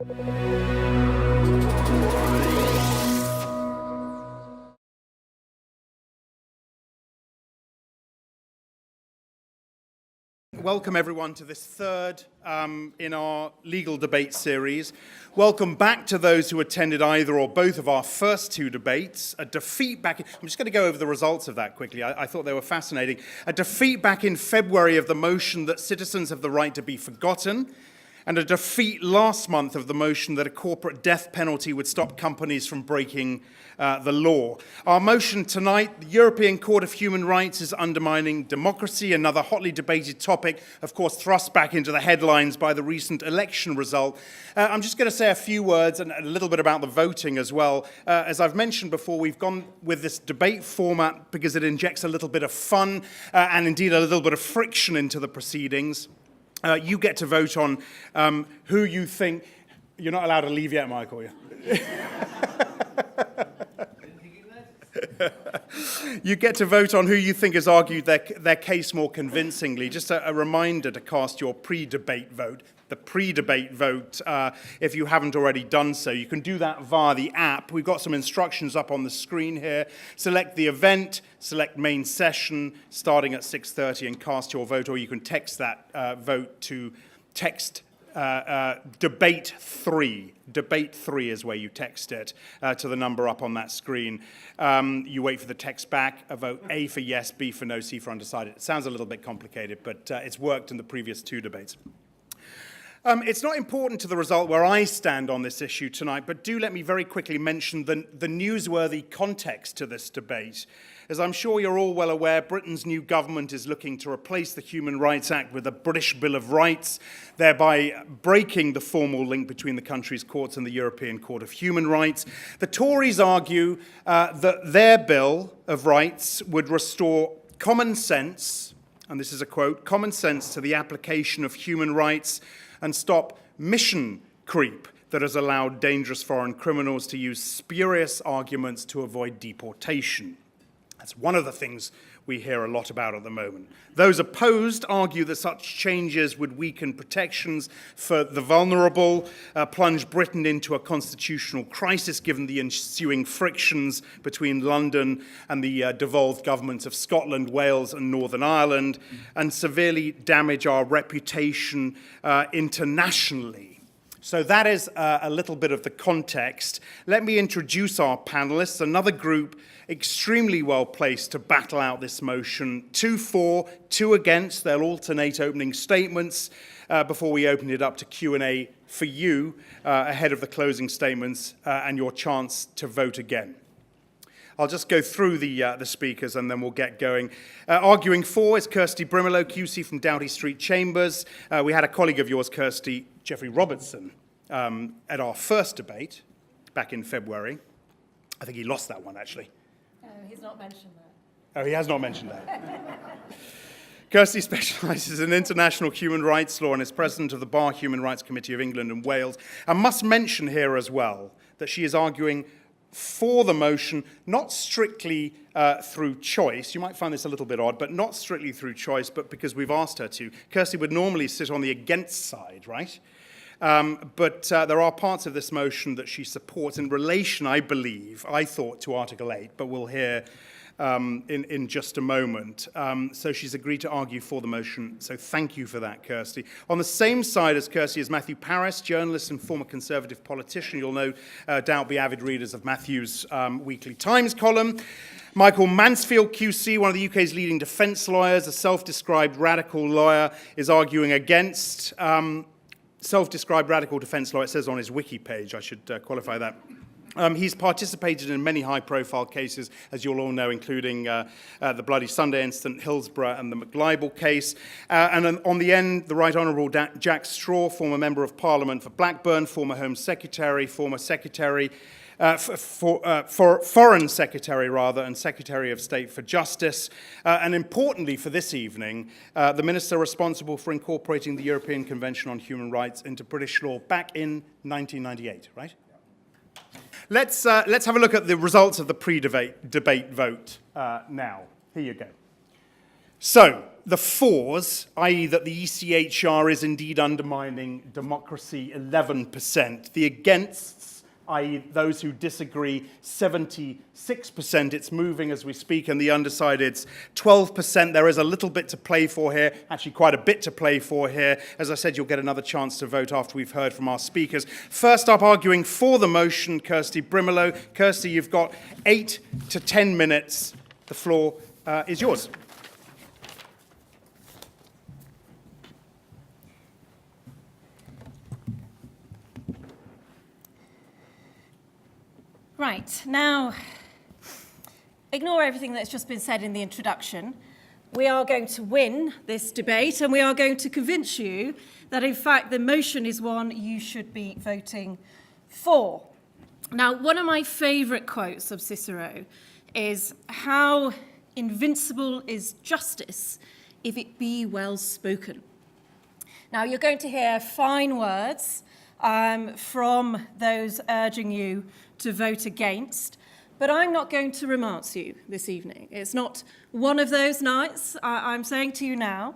Welcome everyone to this third in our legal debate series. Welcome back to those who attended either or both of our first two debates. A defeat back in, I'm just going to go over the results of that quickly. I thought they were fascinating. A defeat back in February of the motion that citizens have the right to be forgotten, and a defeat last month of the motion that a corporate death penalty would stop companies from breaking the law. Our motion tonight, the European Court of Human Rights is undermining democracy, another hotly debated topic, of course, thrust back into the headlines by the recent election result. I'm just going to say a few words and a little bit about the voting as well. As I've mentioned before, we've gone with this debate format because it injects a little bit of fun and indeed a little bit of friction into the proceedings. You get to vote on who you think... You're not allowed to leave yet, Michael. You get to vote on who you think has argued their case more convincingly. Just a reminder to cast your pre-debate vote. The pre-debate vote, if you haven't already done so. You can do that via the app. We've got some instructions up on the screen here. Select the event, select main session, starting at 6:30 and cast your vote, or you can text that vote to text debate 3. Debate 3 is where you text it to the number up on that screen. You wait for the text back, a vote A for yes, B for no, C for undecided. It sounds a little bit complicated, but it's worked in the previous two debates. It's not important to the result where I stand on this issue tonight, but do let me very quickly mention the newsworthy context to this debate. As I'm sure you're all well aware, Britain's new government is looking to replace the Human Rights Act with a British Bill of Rights, thereby breaking the formal link between the country's courts and the European Court of Human Rights. The Tories argue that their Bill of Rights would restore common sense, and this is a quote, common sense to the application of human rights and stop mission creep that has allowed dangerous foreign criminals to use spurious arguments to avoid deportation. That's one of the things we hear a lot about at the moment. Those opposed argue that such changes would weaken protections for the vulnerable, plunge Britain into a constitutional crisis given the ensuing frictions between London and the devolved governments of Scotland, Wales and Northern Ireland, and severely damage our reputation internationally. So that is a little bit of the context. Let me introduce our panelists, another group extremely well placed to battle out this motion. 2 for, 2 against. They'll alternate opening statements before we open it up to Q&A for you ahead of the closing statements and your chance to vote again. I'll just go through the speakers and then we'll get going. Arguing for is Kirsty Brimelow, QC from Doughty Street Chambers. We had a colleague of yours, Kirsty, Geoffrey Robertson, at our first debate back in February. I think he lost that one, actually. He's not mentioned that. Oh, he has not mentioned that. Kirsty specialises in international human rights law and is president of the Bar Human Rights Committee of England and Wales. I must mention here as well that she is arguing for the motion, not strictly through choice. You might find this a little bit odd, but not strictly through choice, but because we've asked her to. Kirsty would normally sit on the against side, right? But there are parts of this motion that she supports in relation, I believe, I thought, to Article 8, but we'll hear in just a moment. So she's agreed to argue for the motion, so thank you for that, Kirsty. On the same side as Kirsty is Matthew Parris, journalist and former Conservative politician. You'll no doubt be avid readers of Matthew's Weekly Times column. Michael Mansfield, QC, one of the UK's leading defence lawyers, a self-described radical lawyer, is arguing against... self-described radical defence lawyer, it says on his wiki page, I should qualify that. He's participated in many high-profile cases, as you'll all know, including the Bloody Sunday incident, Hillsborough, and the McLibel case. And on the end, the Right Honourable Jack Straw, former Member of Parliament for Blackburn, former Home Secretary, former Secretary, Foreign Secretary, rather, and Secretary of State for Justice. And importantly for this evening, the Minister responsible for incorporating the European Convention on Human Rights into British law back in 1998, right? Let's have a look at the results of the pre-debate vote now. Here you go. So, the fors, i.e. that the ECHR is indeed undermining democracy, 11%. The againsts, i.e. those who disagree, 76%. It's moving as we speak, and the undecideds, 12%. There is a little bit to play for here, actually quite a bit to play for here. As I said, you'll get another chance to vote after we've heard from our speakers. First up, arguing for the motion, Kirsty Brimelow. Kirsty, you've got 8 to 10 minutes. The floor is yours. Right, now, ignore everything that's just been said in the introduction. We are going to win this debate, and we are going to convince you that, in fact, the motion is one you should be voting for. Now, one of my favourite quotes of Cicero is, "How invincible is justice if it be well spoken." Now, you're going to hear fine words from those urging you to vote against, but I'm not going to romance you this evening. It's not one of those nights. I'm saying to you now,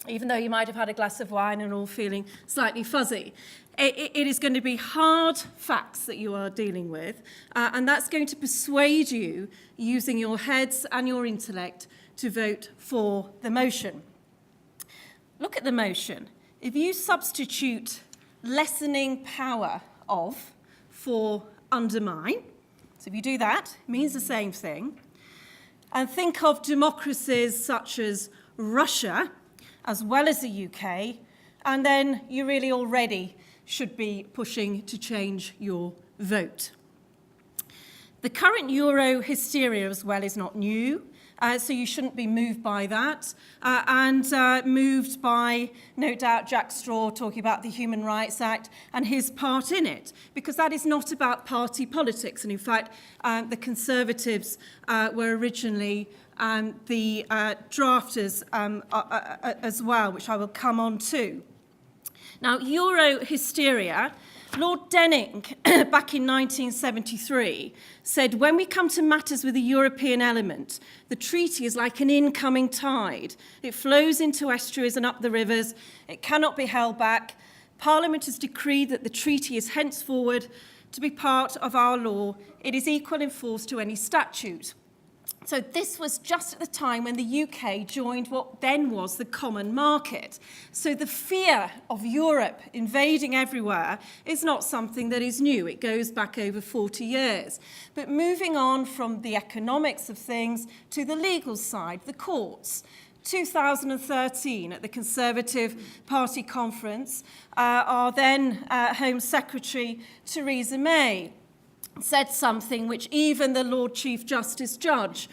even though you might have had a glass of wine and all feeling slightly fuzzy, it is going to be hard facts that you are dealing with, and that's going to persuade you, using your heads and your intellect, to vote for the motion. Look at the motion. If you substitute lessening power of for undermine, so if you do that, it means the same thing, and think of democracies such as Russia, as well as the UK, and then you really already should be pushing to change your vote. The current Euro hysteria as well is not new, so you shouldn't be moved by that, and moved by, no doubt, Jack Straw talking about the Human Rights Act and his part in it, because that is not about party politics. And in fact, the Conservatives were originally the drafters as well, which I will come on to. Now, Euro hysteria, Lord Denning, back in 1973, said, "When we come to matters with a European element, the treaty is like an incoming tide. It flows into estuaries and up the rivers. It cannot be held back. Parliament has decreed that the treaty is henceforward to be part of our law. It is equal in force to any statute." So this was just at the time when the UK joined what then was the common market. So the fear of Europe invading everywhere is not something that is new. It goes back over 40 years. But moving on from the economics of things to the legal side, the courts. 2013 at the Conservative Party conference, our then Home Secretary Theresa May said something which even the Lord Chief Justice Judge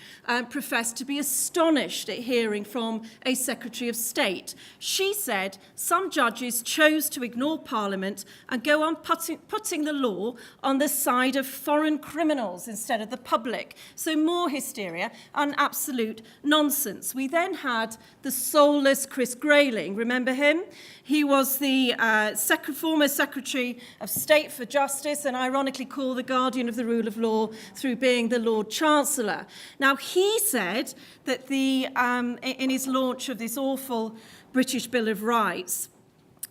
professed to be astonished at hearing from a Secretary of State. She said some judges chose to ignore Parliament and go on putting the law on the side of foreign criminals instead of the public. So more hysteria and absolute nonsense. We then had the soulless Chris Grayling. Remember him? He was the former Secretary of State for Justice and ironically called the guardian of the rule of law through being the Lord Chancellor. Now, he said that in his launch of this awful British Bill of Rights,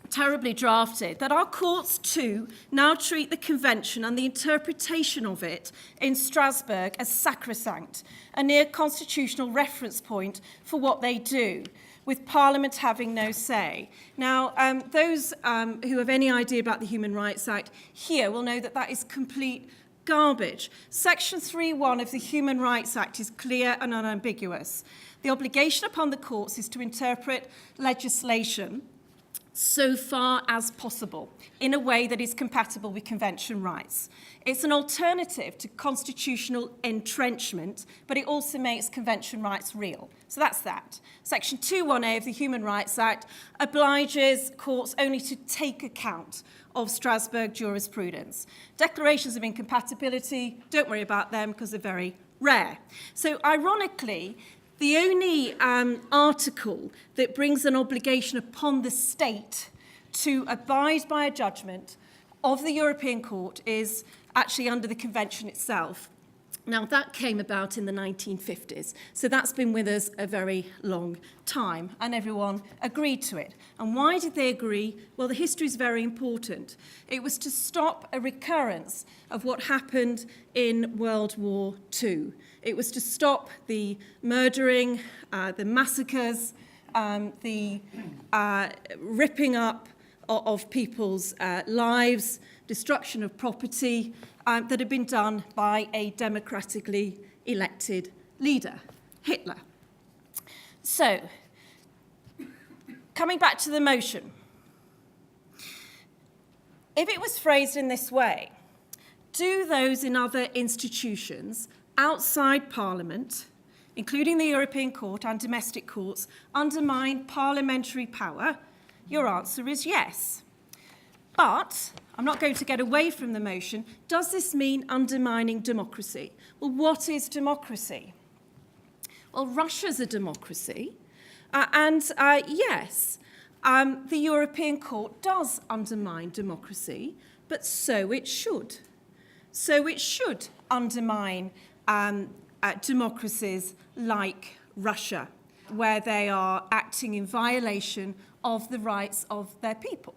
terribly drafted, that our courts too now treat the convention and the interpretation of it in Strasbourg as sacrosanct, a near constitutional reference point for what they do, with Parliament having no say. Now, those who have any idea about the Human Rights Act here will know that that is complete garbage. Section 3.1 of the Human Rights Act is clear and unambiguous. The obligation upon the courts is to interpret legislation so far as possible in a way that is compatible with convention rights. It's an alternative to constitutional entrenchment, but it also makes convention rights real. So that's that. Section 2.1a of the Human Rights Act obliges courts only to take account of Strasbourg jurisprudence. Declarations of incompatibility, don't worry about them because they're very rare. So ironically, the only article that brings an obligation upon the state to abide by a judgment of the European Court is actually under the Convention itself. Now, that came about in the 1950s, so that's been with us a very long time, and everyone agreed to it. And why did they agree? Well, the history is very important. It was to stop a recurrence of what happened in World War II. It was to stop the murdering, the massacres, the ripping up of people's lives, destruction of property, that had been done by a democratically elected leader, Hitler. So, coming back to the motion, if it was phrased in this way, do those in other institutions outside Parliament, including the European Court and domestic courts, undermine parliamentary power? Your answer is yes. But I'm not going to get away from the motion. Does this mean undermining democracy? Well, what is democracy? Well, Russia's a democracy. Yes, the European Court does undermine democracy, but so it should. So it should undermine democracies like Russia, where they are acting in violation of the rights of their people.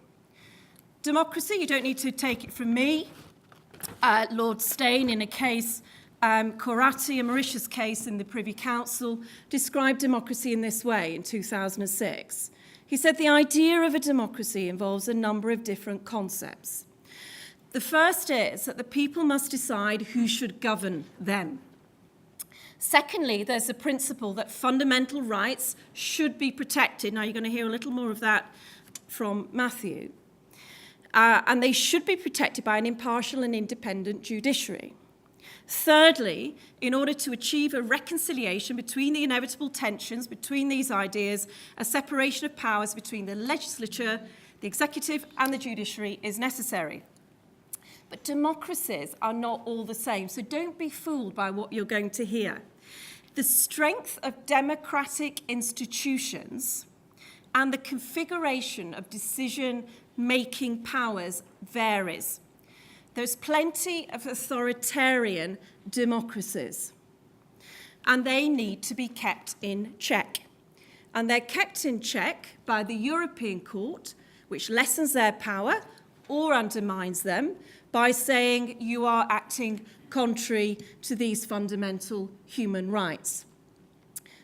Democracy, you don't need to take it from me. Lord Steyn, in a case, Corratti, a Mauritius case in the Privy Council, described democracy in this way in 2006. He said the idea of a democracy involves a number of different concepts. The first is that the people must decide who should govern them. Secondly, there's the principle that fundamental rights should be protected. Now, you're going to hear a little more of that from Matthew. And they should be protected by an impartial and independent judiciary. Thirdly, in order to achieve a reconciliation between the inevitable tensions between these ideas, a separation of powers between the legislature, the executive, and the judiciary is necessary. But democracies are not all the same, so don't be fooled by what you're going to hear. The strength of democratic institutions and the configuration of decision-making powers varies. There's plenty of authoritarian democracies, and they need to be kept in check. And they're kept in check by the European Court, which lessens their power or undermines them by saying you are acting contrary to these fundamental human rights.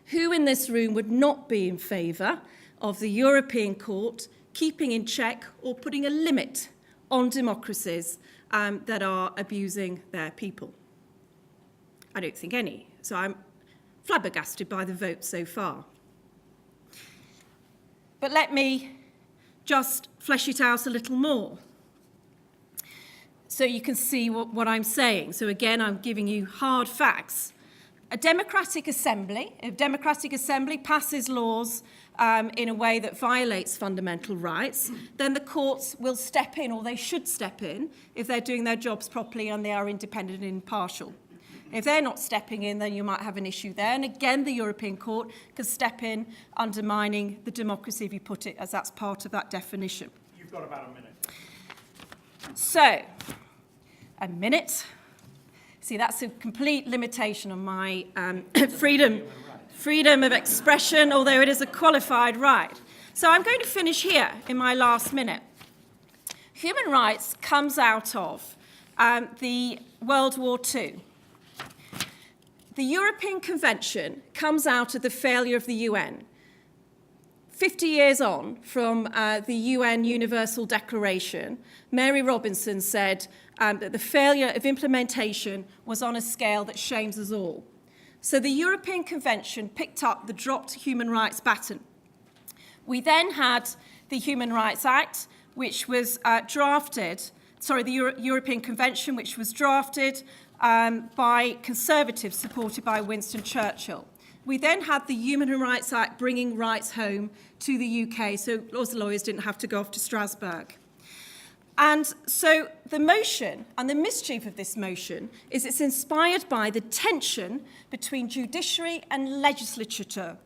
Who in this room would not be in favour of the European Court keeping in check or putting a limit on democracies that are abusing their people? I don't think any. So I'm flabbergasted by the vote so far. But let me just flesh it out a little more, so you can see what I'm saying. So again, I'm giving you hard facts. If a democratic assembly passes laws in a way that violates fundamental rights, then the courts will step in, or they should step in, if they're doing their jobs properly and they are independent and impartial. If they're not stepping in, then you might have an issue there. And again, the European Court can step in, undermining the democracy, if you put it as that's part of that definition. You've got about a minute. So, a minute. See, that's a complete limitation on my freedom of expression, although it is a qualified right. So I'm going to finish here in my last minute. Human rights comes out of the World War II. The European Convention comes out of the failure of the UN. 50 years on from the UN Universal Declaration, Mary Robinson said that the failure of implementation was on a scale that shames us all. So the European Convention picked up the dropped human rights baton. We then had the Human Rights Act, which was the European Convention, which was drafted by Conservatives supported by Winston Churchill. We then had the Human Rights Act bringing rights home to the UK, so lots of lawyers didn't have to go off to Strasbourg. And so the motion, and the mischief of this motion, is it's inspired by the tension between judiciary and legislature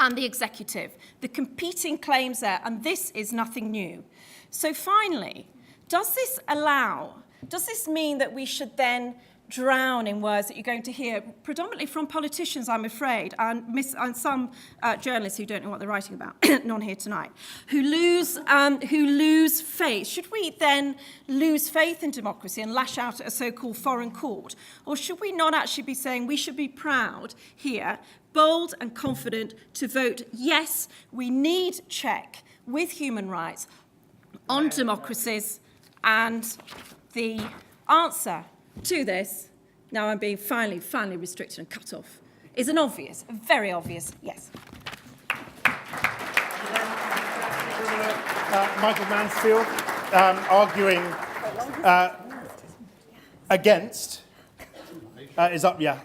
and the executive, the competing claims there, and this is nothing new. So finally, does this mean that we should then drown in words that you're going to hear predominantly from politicians, I'm afraid, and some journalists who don't know what they're writing about, none here tonight, who lose faith. Should we then lose faith in democracy and lash out at a so-called foreign court? Or should we not actually be saying we should be proud here, bold and confident to vote yes, we need check with human rights on democracies, and the answer to this, now I'm being finally restricted and cut off, is a very obvious yes. Michael Mansfield arguing against is up, yeah.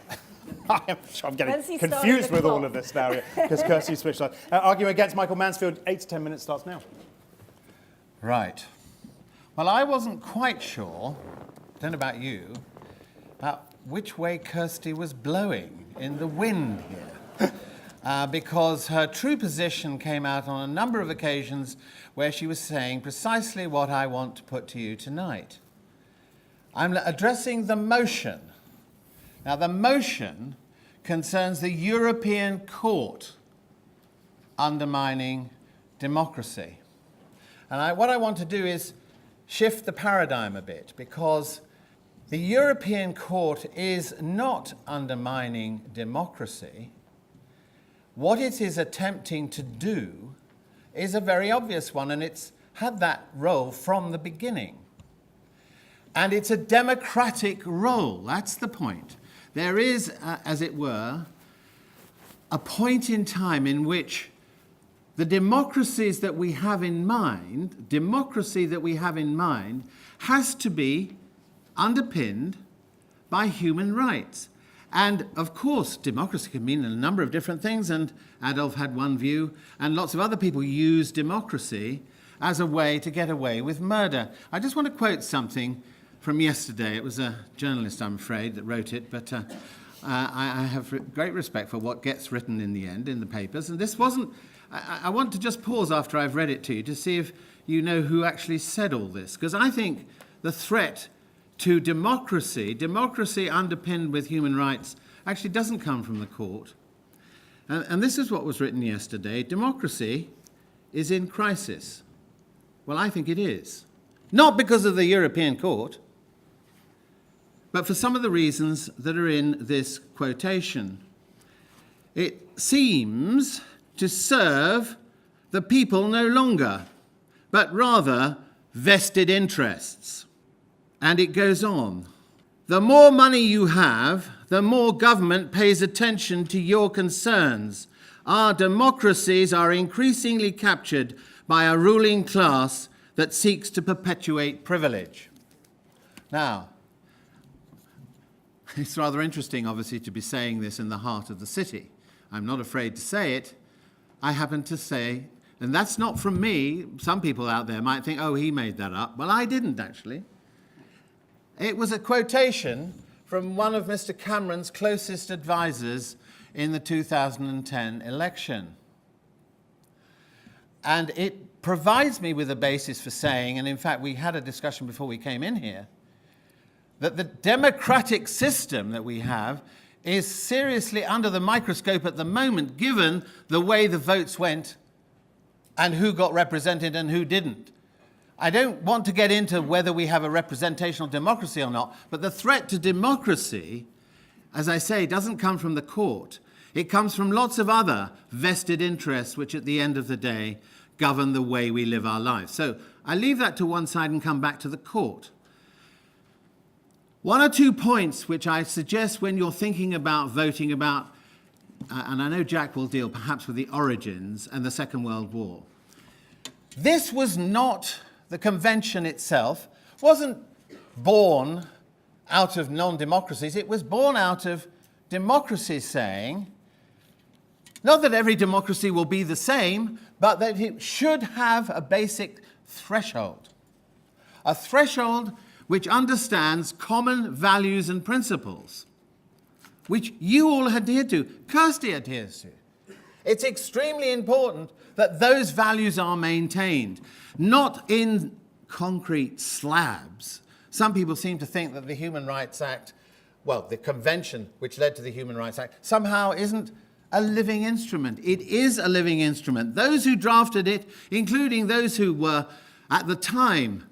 I'm getting confused with all of this now because Kirsty switched on. Arguing against Michael Mansfield, 8 to 10 minutes starts now. Right. Well, I wasn't quite sure, don't know about you, about which way Kirsty was blowing in the wind here. Because her true position came out on a number of occasions where she was saying precisely what I want to put to you tonight. I'm addressing the motion. Now, the motion concerns the European Court undermining democracy. And what I want to do is shift the paradigm a bit, because the European Court is not undermining democracy. What it is attempting to do is a very obvious one, and it's had that role from the beginning. And it's a democratic role, that's the point. There is, as it were, a point in time in which the democracies that we have in mind, democracy that we have in mind, has to be underpinned by human rights. And of course, democracy can mean a number of different things, and Adolf had one view, and lots of other people use democracy as a way to get away with murder. I just want to quote something from yesterday. It was a journalist, I'm afraid, that wrote it, but I have great respect for what gets written in the end in the papers. And this wasn't, I want to just pause after I've read it to you to see if you know who actually said all this, because I think the threat to democracy, democracy underpinned with human rights, actually doesn't come from the court. And this is what was written yesterday. Democracy is in crisis. Well, I think it is. Not because of the European Court, but for some of the reasons that are in this quotation. It seems to serve the people no longer, but rather vested interests. And it goes on. The more money you have, the more government pays attention to your concerns. Our democracies are increasingly captured by a ruling class that seeks to perpetuate privilege. Now, it's rather interesting, obviously, to be saying this in the heart of the city. I'm not afraid to say it. I happen to say, and that's not from me. Some people out there might think, oh, he made that up. Well, I didn't, actually. It was a quotation from one of Mr. Cameron's closest advisors in the 2010 election. And it provides me with a basis for saying, and in fact we had a discussion before we came in here, that the democratic system that we have is seriously under the microscope at the moment, given the way the votes went and who got represented and who didn't. I don't want to get into whether we have a representational democracy or not, but the threat to democracy, as I say, doesn't come from the court. It comes from lots of other vested interests, which at the end of the day govern the way we live our lives. So I leave that to one side and come back to the court. One or two points which I suggest when you're thinking about voting about, and I know Jack will deal perhaps with the origins and the Second World War. This was not, the convention itself wasn't born out of non-democracies. It was born out of democracies saying, not that every democracy will be the same, but that it should have a basic threshold. A threshold which understands common values and principles, which you all adhere to, Kirsty adheres to. It's extremely important that those values are maintained, not in concrete slabs. Some people seem to think that the Human Rights Act well, the convention which led to the Human Rights Act, somehow isn't a living instrument. It is a living instrument. Those who drafted it, including those who were, at the time,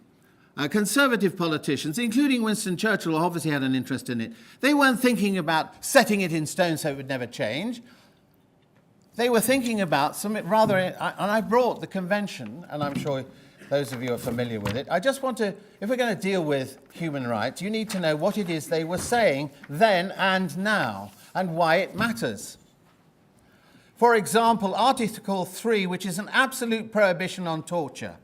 conservative politicians, including Winston Churchill, who obviously had an interest in it, they weren't thinking about setting it in stone so it would never change. They were thinking about something rather, and I brought the convention, and I'm sure those of you are familiar with it. I just want to, if we're going to deal with human rights, you need to know what it is they were saying then and now, and why it matters. For example, Article 3, which is an absolute prohibition on torture.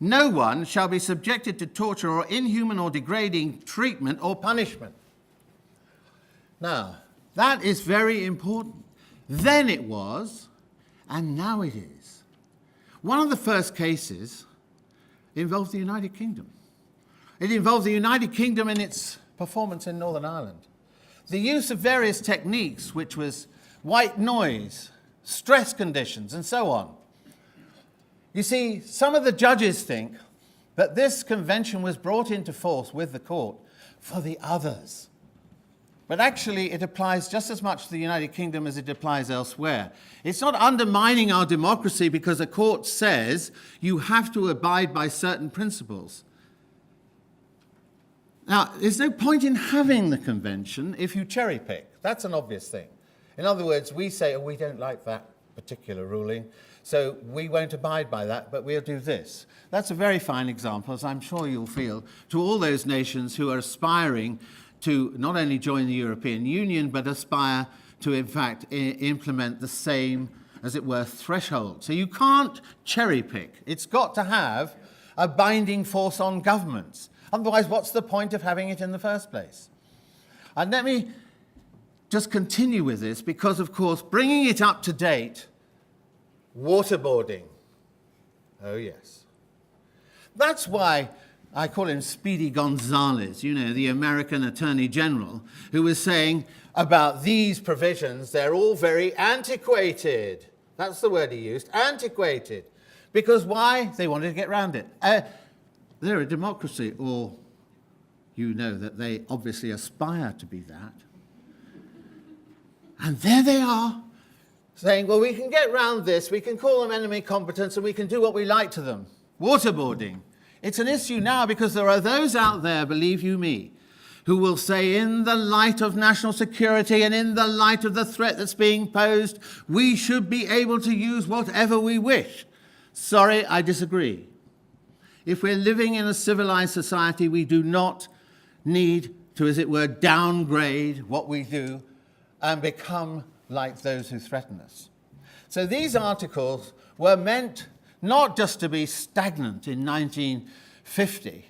No one shall be subjected to torture or inhuman or degrading treatment or punishment. Now, that is very important. Then it was, and now it is. One of the first cases involved the United Kingdom. It involved the United Kingdom in its performance in Northern Ireland. The use of various techniques, which was white noise, stress conditions, and so on. You see, some of the judges think that this convention was brought into force with the court for the others. But actually, it applies just as much to the United Kingdom as it applies elsewhere. It's not undermining our democracy because a court says you have to abide by certain principles. Now, there's no point in having the convention if you cherry pick. That's an obvious thing. In other words, we say, oh, we don't like that particular ruling, so we won't abide by that, but we'll do this. That's a very fine example, as I'm sure you'll feel, to all those nations who are aspiring to not only join the European Union, but aspire to, in fact, implement the same, as it were, threshold. So you can't cherry pick. It's got to have a binding force on governments. Otherwise, what's the point of having it in the first place? And let me just continue with this, because, of course, bringing it up to date, waterboarding. Oh, yes. That's why I call him Speedy Gonzales, you know, the American Attorney General, who was saying about these provisions, they're all very antiquated. That's the word he used, antiquated. Because why? They wanted to get around it. They're a democracy, or you know that they obviously aspire to be that. And there they are, saying, well, we can get around this, we can call them enemy combatants, and we can do what we like to them. Waterboarding. It's an issue now because there are those out there, believe you me, who will say, in the light of national security and in the light of the threat that's being posed, we should be able to use whatever we wish. Sorry, I disagree. If we're living in a civilized society, we do not need to, as it were, downgrade what we do and become like those who threaten us. So these articles were meant not just to be stagnant in 1950,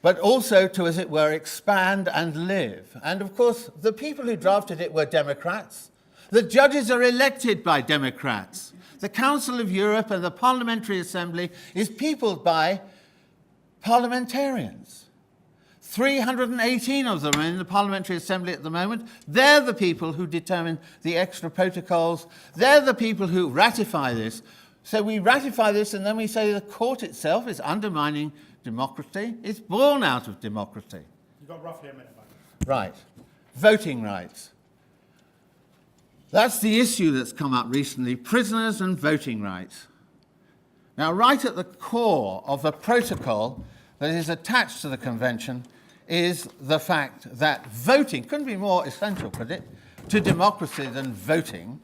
but also to, as it were, expand and live. And of course, the people who drafted it were Democrats. The judges are elected by Democrats. The Council of Europe and the Parliamentary Assembly is peopled by parliamentarians. 318 of them are in the Parliamentary Assembly at the moment. They're the people who determine the extra protocols. They're the people who ratify this. So we ratify this and then we say the court itself is undermining democracy. It's born out of democracy. You've got roughly a minute left. Right. Voting rights. That's the issue that's come up recently, prisoners and voting rights. Now, right at the core of the protocol that is attached to the convention is the fact that voting, couldn't be more essential, could it, to democracy than voting,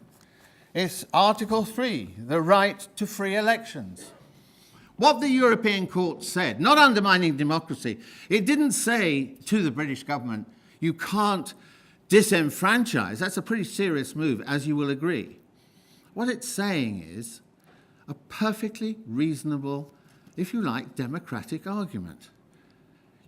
is Article 3, the right to free elections. What the European Court said, not undermining democracy, it didn't say to the British government, you can't disenfranchise. That's a pretty serious move, as you will agree. What it's saying is a perfectly reasonable, if you like, democratic argument.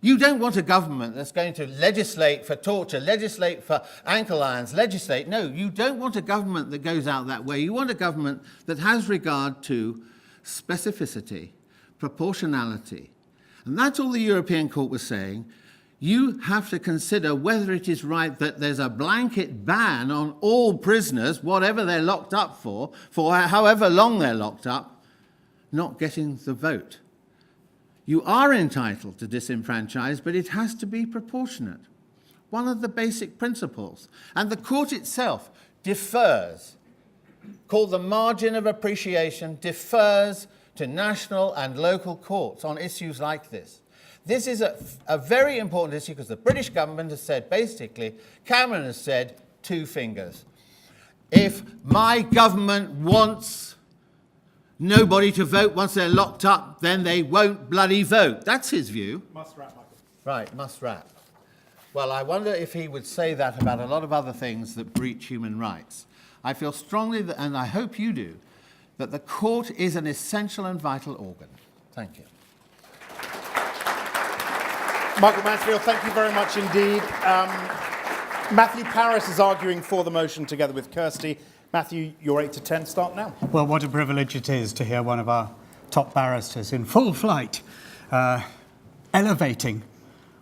You don't want a government that's going to legislate for torture, legislate for ankle irons, legislate. No, you don't want a government that goes out that way. You want a government that has regard to specificity, proportionality. And that's all the European Court was saying. You have to consider whether it is right that there's a blanket ban on all prisoners, whatever they're locked up for however long they're locked up, not getting the vote. You are entitled to disenfranchise, but it has to be proportionate. one of the basic principles. And the court itself defers, called the margin of appreciation, defers to national and local courts on issues like this. This is a very important issue because the British government has said, basically, Cameron has said, 2 fingers. If my government wants nobody to vote once they're locked up, then they won't bloody vote. That's his view. Must wrap, Michael. Right, must wrap. Well, I wonder if he would say that about a lot of other things that breach human rights. I feel strongly, that, and I hope you do, that the court is an essential and vital organ. Thank you. Michael Mansfield, thank you very much indeed. Matthew Parris is arguing for the motion together with Kirsty. Matthew, your 8 to 10 start now. Well, what a privilege it is to hear one of our top barristers in full flight, elevating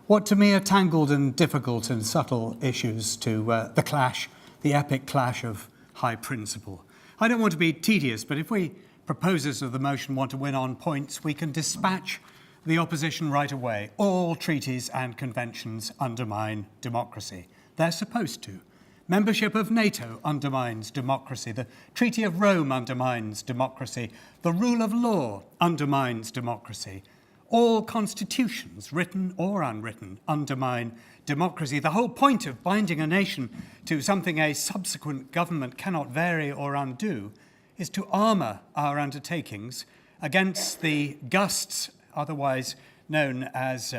what to me are tangled and difficult and subtle issues to the clash, the epic clash of high principle. I don't want to be tedious, but if we proposers of the motion want to win on points, we can dispatch the opposition right away. All treaties and conventions undermine democracy. They're supposed to. Membership of NATO undermines democracy. The Treaty of Rome undermines democracy. The rule of law undermines democracy. All constitutions, written or unwritten, undermine democracy. The whole point of binding a nation to something a subsequent government cannot vary or undo is to armour our undertakings against the gusts, otherwise known as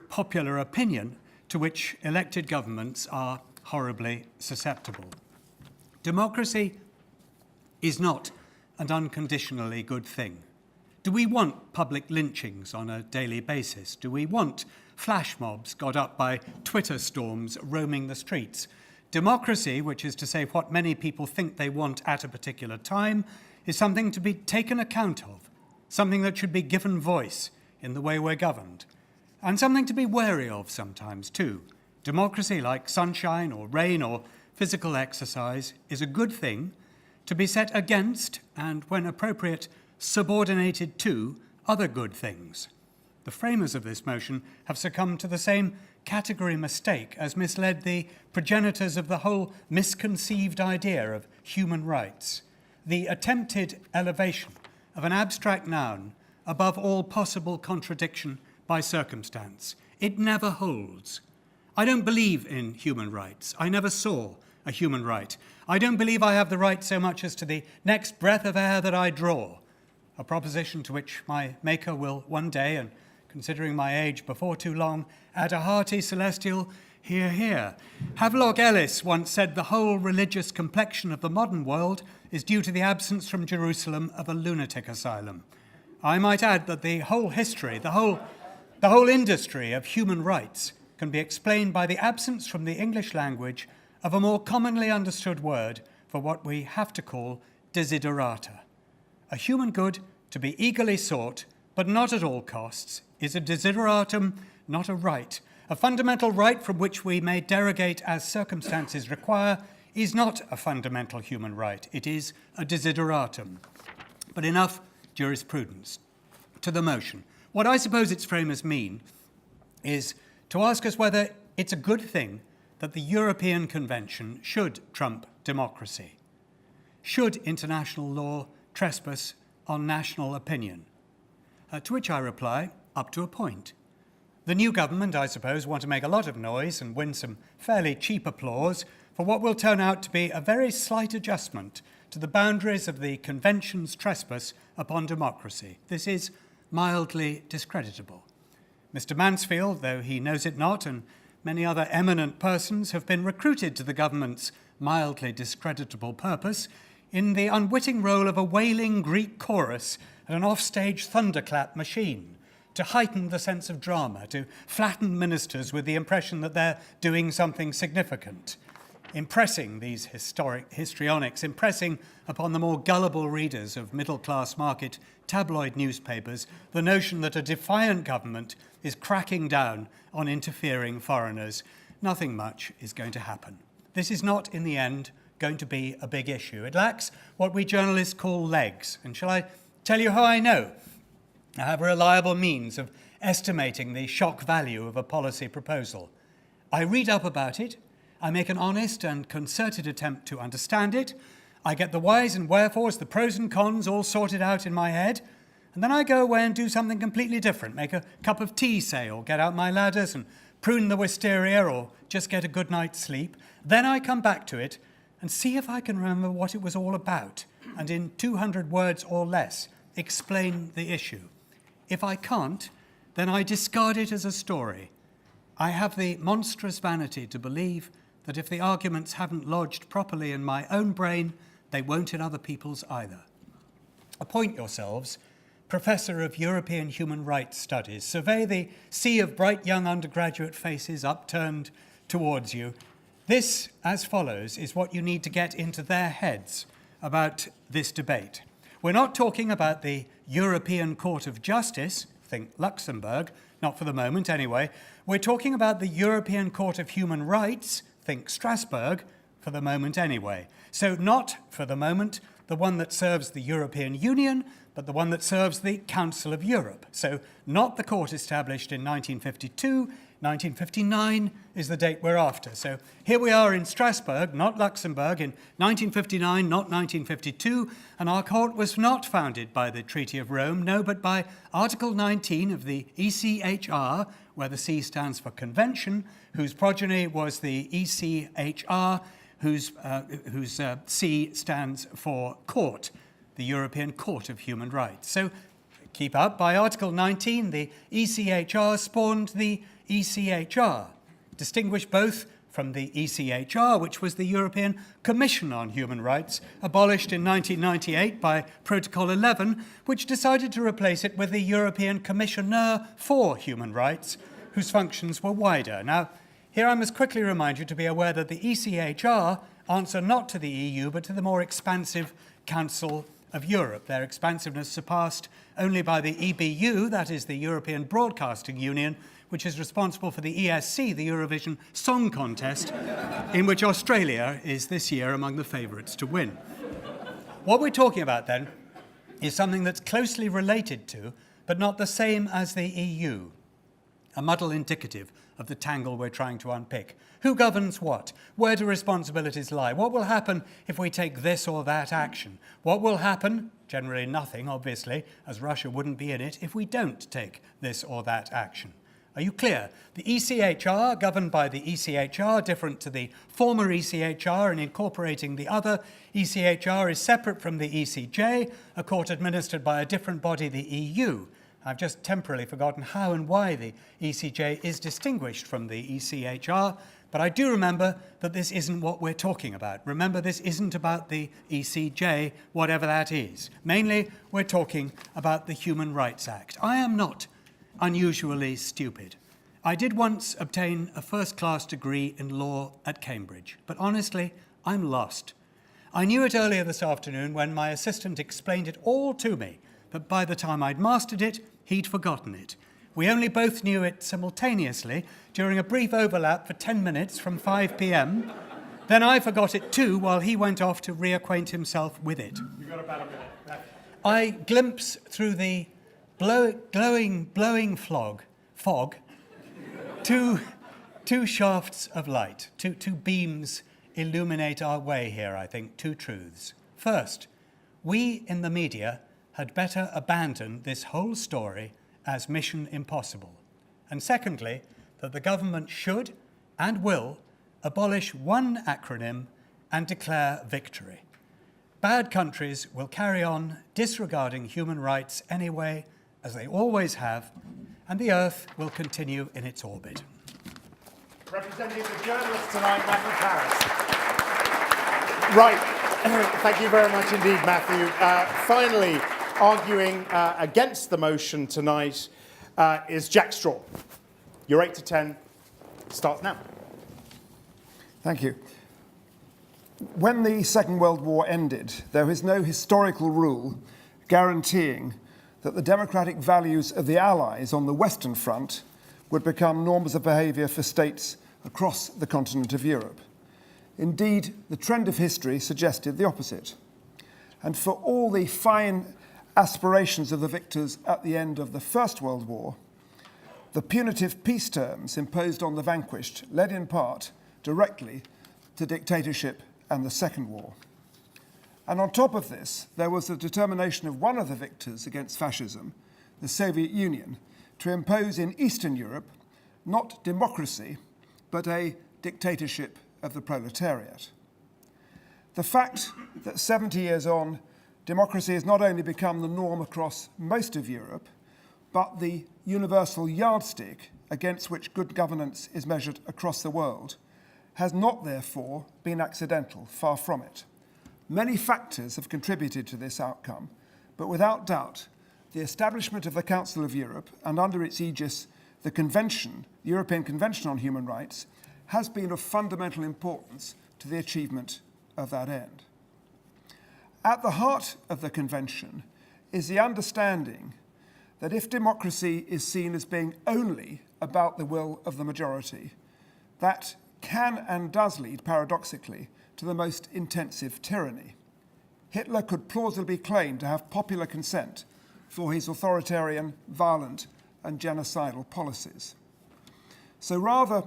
popular opinion, to which elected governments are horribly susceptible. Democracy is not an unconditionally good thing. Do we want public lynchings on a daily basis? Do we want flash mobs got up by Twitter storms roaming the streets? Democracy, which is to say what many people think they want at a particular time, is something to be taken account of, something that should be given voice in the way we're governed, and something to be wary of sometimes too. Democracy, like sunshine or rain or physical exercise, is a good thing to be set against and, when appropriate, subordinated to other good things. The framers of this motion have succumbed to the same category mistake as misled the progenitors of the whole misconceived idea of human rights, the attempted elevation of an abstract noun above all possible contradiction by circumstance. It never holds. I don't believe in human rights. I never saw a human right. I don't believe I have the right so much as to the next breath of air that I draw, a proposition to which my Maker will one day, and considering my age before too long, add a hearty celestial hear, hear. Havelock Ellis once said the whole religious complexion of the modern world is due to the absence from Jerusalem of a lunatic asylum. I might add that the whole history, the whole industry of human rights can be explained by the absence from the English language of a more commonly understood word for what we have to call desiderata. A human good to be eagerly sought, but not at all costs, is a desideratum, not a right. A fundamental right from which we may derogate as circumstances require is not a fundamental human right. It is a desideratum. But enough jurisprudence. To the motion. What I suppose its framers mean is to ask us whether it's a good thing that the European Convention should trump democracy. Should international law trespass on national opinion? To which I reply, up to a point. The new government, I suppose, want to make a lot of noise and win some fairly cheap applause for what will turn out to be a very slight adjustment to the boundaries of the Convention's trespass upon democracy. This is mildly discreditable. Mr. Mansfield, though he knows it not, and many other eminent persons have been recruited to the government's mildly discreditable purpose in the unwitting role of a wailing Greek chorus at an offstage thunderclap machine, to heighten the sense of drama, to flatten ministers with the impression that they're doing something significant, impressing these histrionics, impressing upon the more gullible readers of middle-class market tabloid newspapers the notion that a defiant government is cracking down on interfering foreigners. Nothing much is going to happen. This is not, in the end, going to be a big issue. It lacks what we journalists call legs. And shall I tell you how I know? I have a reliable means of estimating the shock value of a policy proposal. I read up about it, I make an honest and concerted attempt to understand it, I get the whys and wherefores, the pros and cons all sorted out in my head, and then I go away and do something completely different, make a cup of tea, say, or get out my ladders and prune the wisteria, or just get a good night's sleep. Then I come back to it and see if I can remember what it was all about, and in 200 words or less, explain the issue. If I can't, then I discard it as a story. I have the monstrous vanity to believe that if the arguments haven't lodged properly in my own brain, they won't in other people's either. Appoint yourselves Professor of European Human Rights Studies. Survey the sea of bright young undergraduate faces upturned towards you. This, as follows, is what you need to get into their heads about this debate. We're not talking about the European Court of Justice, think Luxembourg, not for the moment anyway. We're talking about the European Court of Human Rights, think Strasbourg, for the moment anyway. So not, for the moment, the one that serves the European Union, but the one that serves the Council of Europe. So not the court established in 1952, 1959 is the date we're after. So here we are in Strasbourg, not Luxembourg, in 1959, not 1952, and our court was not founded by the Treaty of Rome, no, but by Article 19 of the ECHR, where the C stands for Convention, whose progeny was the ECHR, whose C stands for Court, the European Court of Human Rights. So keep up. By Article 19, the ECHR spawned the ECHR, distinguished both from the ECHR, which was the European Commission on Human Rights, abolished in 1998 by Protocol 11, which decided to replace it with the European Commissioner for Human Rights, whose functions were wider. Now, here I must quickly remind you to be aware that the ECHR answer not to the EU, but to the more expansive Council of Europe, their expansiveness surpassed only by the EBU, that is the European Broadcasting Union, which is responsible for the ESC, the Eurovision Song Contest, in which Australia is this year among the favourites to win. What we're talking about then is something that's closely related to, but not the same as the EU, a muddle indicative of the tangle we're trying to unpick. Who governs what? Where do responsibilities lie? What will happen if we take this or that action? What will happen, generally nothing, obviously, as Russia wouldn't be in it, if we don't take this or that action? Are you clear? The ECHR, governed by the ECHR, different to the former ECHR and incorporating the other ECHR, is separate from the ECJ, a court administered by a different body, the EU. I've just temporarily forgotten how and why the ECJ is distinguished from the ECHR, but I do remember that this isn't what we're talking about. Remember, this isn't about the ECJ, whatever that is. Mainly, we're talking about the Human Rights Act. I am not unusually stupid. I did once obtain a first-class degree in law at Cambridge, but honestly, I'm lost. I knew it earlier this afternoon when my assistant explained it all to me, but by the time I'd mastered it, he'd forgotten it. We only both knew it simultaneously during a brief overlap for 10 minutes from 5 p.m. Then I forgot it too while he went off to reacquaint himself with it. You've got about a minute. I glimpse through the blowing fog, two shafts of light, two beams illuminate our way here, I think, two truths. First, we in the media had better abandon this whole story as mission impossible. And secondly, that the government should and will abolish one acronym and declare victory. Bad countries will carry on disregarding human rights anyway, as they always have, and the Earth will continue in its orbit. Representing the journalists tonight, Matthew Paris. Right. Thank you very much indeed, Matthew. Finally, arguing against the motion tonight is Jack Straw. Your 8 to 10 starts now. Thank you. When the Second World War ended, there was no historical rule guaranteeing that the democratic values of the Allies on the Western Front would become norms of behaviour for states across the continent of Europe. Indeed, the trend of history suggested the opposite. And for all the fine aspirations of the victors at the end of the First World War, the punitive peace terms imposed on the vanquished led in part directly to dictatorship and the Second War. And on top of this, there was the determination of one of the victors against fascism, the Soviet Union, to impose in Eastern Europe not democracy, but a dictatorship of the proletariat. The fact that 70 years on, democracy has not only become the norm across most of Europe, but the universal yardstick against which good governance is measured across the world, has not therefore been accidental, far from it. Many factors have contributed to this outcome, but without doubt, the establishment of the Council of Europe and under its aegis, the Convention, the European Convention on Human Rights, has been of fundamental importance to the achievement of that end. At the heart of the Convention is the understanding that if democracy is seen as being only about the will of the majority, that can and does lead, paradoxically, to the most intensive tyranny. Hitler could plausibly claim to have popular consent for his authoritarian, violent, and genocidal policies. So rather,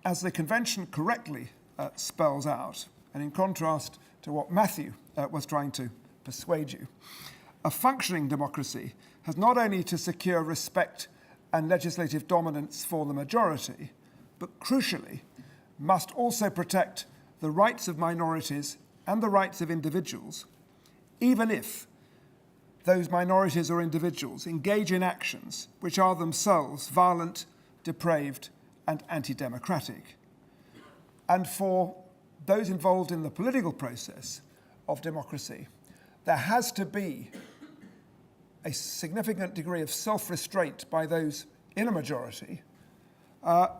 as the Convention correctly spells out, and in contrast to what Matthew was trying to persuade you, a functioning democracy has not only to secure respect and legislative dominance for the majority, but crucially, must also protect the rights of minorities and the rights of individuals, even if those minorities or individuals engage in actions which are themselves violent, depraved, and anti-democratic. And for those involved in the political process of democracy, there has to be a significant degree of self-restraint by those in a majority,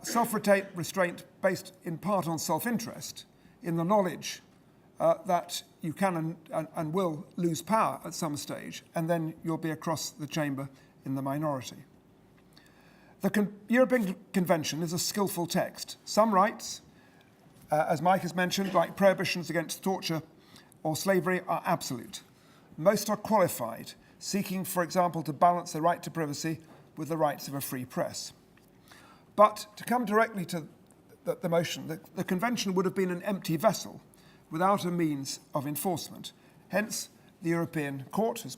self-restraint based in part on self-interest, in the knowledge that you can and will lose power at some stage, and then you'll be across the chamber in the minority. The European Convention is a skillful text. Some rights, as Mike has mentioned, like prohibitions against torture or slavery, are absolute. Most are qualified, seeking, for example, to balance the right to privacy with the rights of a free press. But to come directly to the motion, the Convention would have been an empty vessel without a means of enforcement. Hence, the European Court, as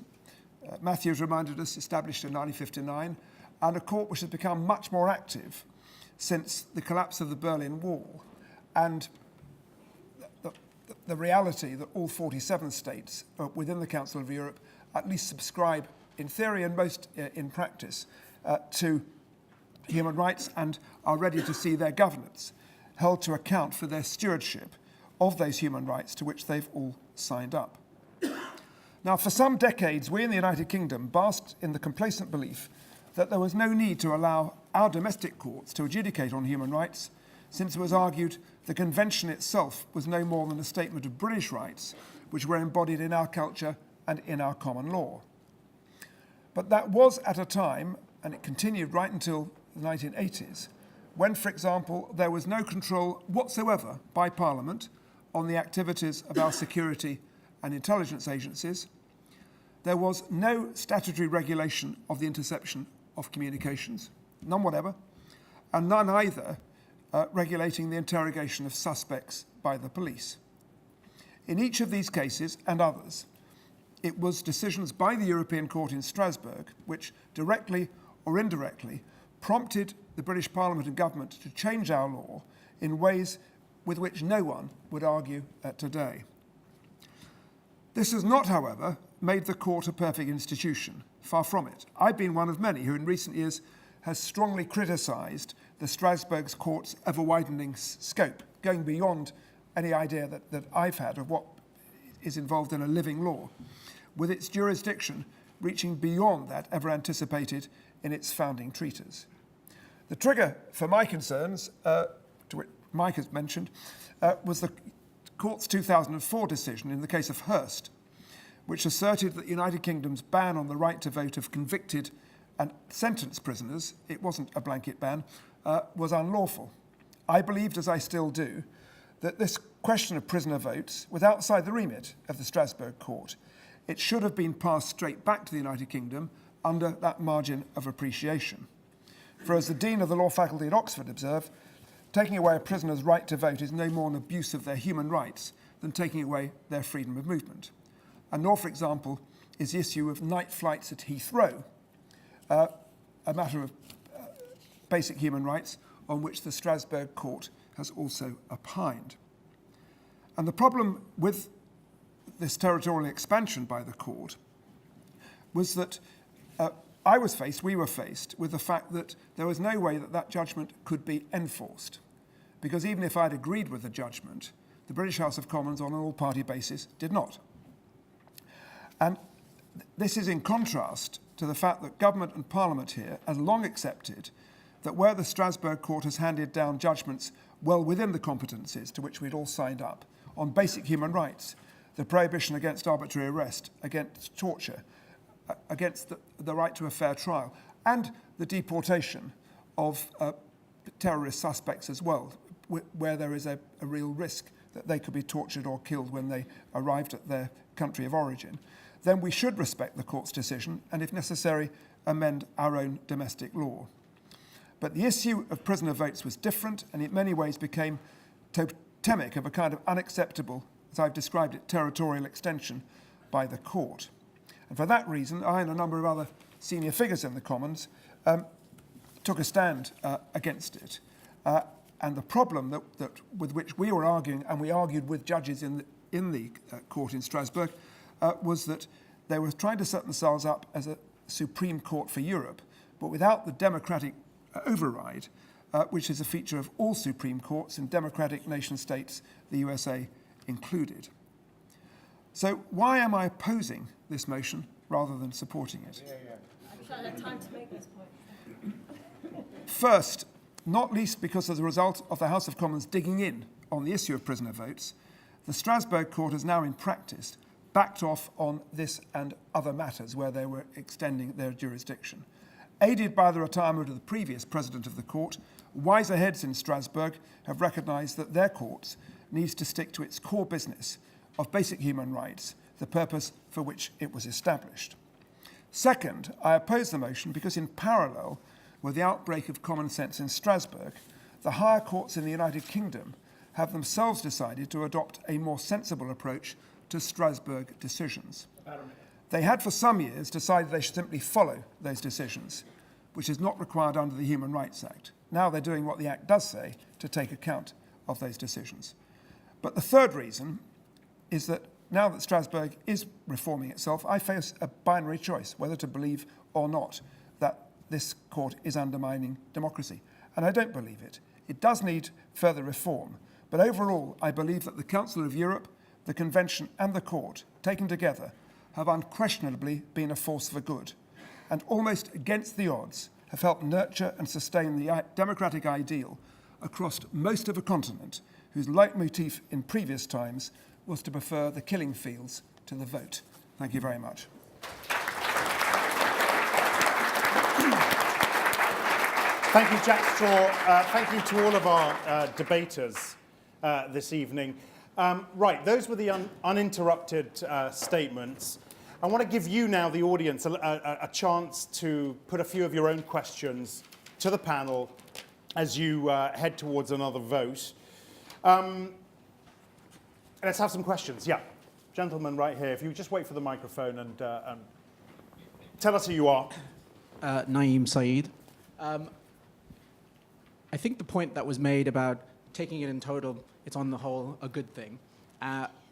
Matthew has reminded us, established in 1959, and a court which has become much more active since the collapse of the Berlin Wall and the reality that all 47 states within the Council of Europe at least subscribe in theory and most in practice to human rights and are ready to see their governments held to account for their stewardship of those human rights to which they've all signed up. Now, for some decades, we in the United Kingdom basked in the complacent belief that there was no need to allow our domestic courts to adjudicate on human rights, since it was argued the Convention itself was no more than a statement of British rights, which were embodied in our culture and in our common law. But that was at a time, and it continued right until the 1980s, when, for example, there was no control whatsoever by Parliament on the activities of our security and intelligence agencies. There was no statutory regulation of the interception of communications, none whatever, and none either regulating the interrogation of suspects by the police. In each of these cases and others, it was decisions by the European Court in Strasbourg which directly or indirectly prompted the British Parliament and government to change our law in ways with which no one would argue today. This has not, however, made the court a perfect institution. Far from it. I've been one of many who in recent years has strongly criticised the Strasbourg court's ever-widening scope, going beyond any idea that I've had of what is involved in a living law, with its jurisdiction reaching beyond that ever anticipated in its founding treatise. The trigger for my concerns, to which Mike has mentioned, was the court's 2004 decision in the case of Hurst, which asserted that the United Kingdom's ban on the right to vote of convicted and sentenced prisoners, it wasn't a blanket ban, was unlawful. I believed, as I still do, that this question of prisoner votes was outside the remit of the Strasbourg court. It should have been passed straight back to the United Kingdom under that margin of appreciation. For as the Dean of the Law Faculty at Oxford observed, taking away a prisoner's right to vote is no more an abuse of their human rights than taking away their freedom of movement. And nor, for example, is the issue of night flights at Heathrow a matter of basic human rights on which the Strasbourg court has also opined. And the problem with this territorial expansion by the court was that we were faced with the fact that there was no way that that judgment could be enforced. Because even if I'd agreed with the judgment, the British House of Commons on an all-party basis did not. And this is in contrast to the fact that government and parliament here has long accepted that where the Strasbourg court has handed down judgments well within the competencies to which we'd all signed up on basic human rights, the prohibition against arbitrary arrest, against torture, against the right to a fair trial, and the deportation of terrorist suspects as well, where there is a real risk that they could be tortured or killed when they arrived at their country of origin, then we should respect the court's decision and, if necessary, amend our own domestic law. But the issue of prisoner votes was different and in many ways became totemic of a kind of unacceptable, as I've described it, territorial extension by the court. And for that reason, I and a number of other senior figures in the Commons took a stand against it. And the problem that with which we were arguing, and we argued with judges in the court in Strasbourg, was that they were trying to set themselves up as a Supreme Court for Europe, but without the democratic override, which is a feature of all Supreme Courts in democratic nation states, the USA included. So why am I opposing this motion rather than supporting it? I'm trying to have time to make this point. First, not least because as a result of the House of Commons digging in on the issue of prisoner votes, the Strasbourg court has now in practice backed off on this and other matters where they were extending their jurisdiction. Aided by the retirement of the previous president of the court, wiser heads in Strasbourg have recognised that their courts needs to stick to its core business of basic human rights, the purpose for which it was established. Second, I oppose the motion because in parallel with the outbreak of common sense in Strasbourg, the higher courts in the United Kingdom have themselves decided to adopt a more sensible approach to Strasbourg decisions. They had for some years decided they should simply follow those decisions, which is not required under the Human Rights Act. Now they're doing what the Act does say, to take account of those decisions. But the third reason is that now that Strasbourg is reforming itself, I face a binary choice, whether to believe or not that this court is undermining democracy. And I don't believe it. It does need further reform. But overall, I believe that the Council of Europe, the Convention and the court, taken together, have unquestionably been a force for good, and almost against the odds have helped nurture and sustain the democratic ideal across most of a continent whose leitmotif in previous times was to prefer the killing fields to the vote. Thank you very much. Thank you, Jack Straw. Thank you to all of our debaters this evening. Right, those were the uninterrupted statements. I want to give you now, the audience, a chance to put a few of your own questions to the panel as you head towards another vote. Let's have some questions. Yeah, gentleman right here. If you just wait for the microphone and tell us who you are. Naeem Saeed. I think the point that was made about taking it in total, it's on the whole a good thing,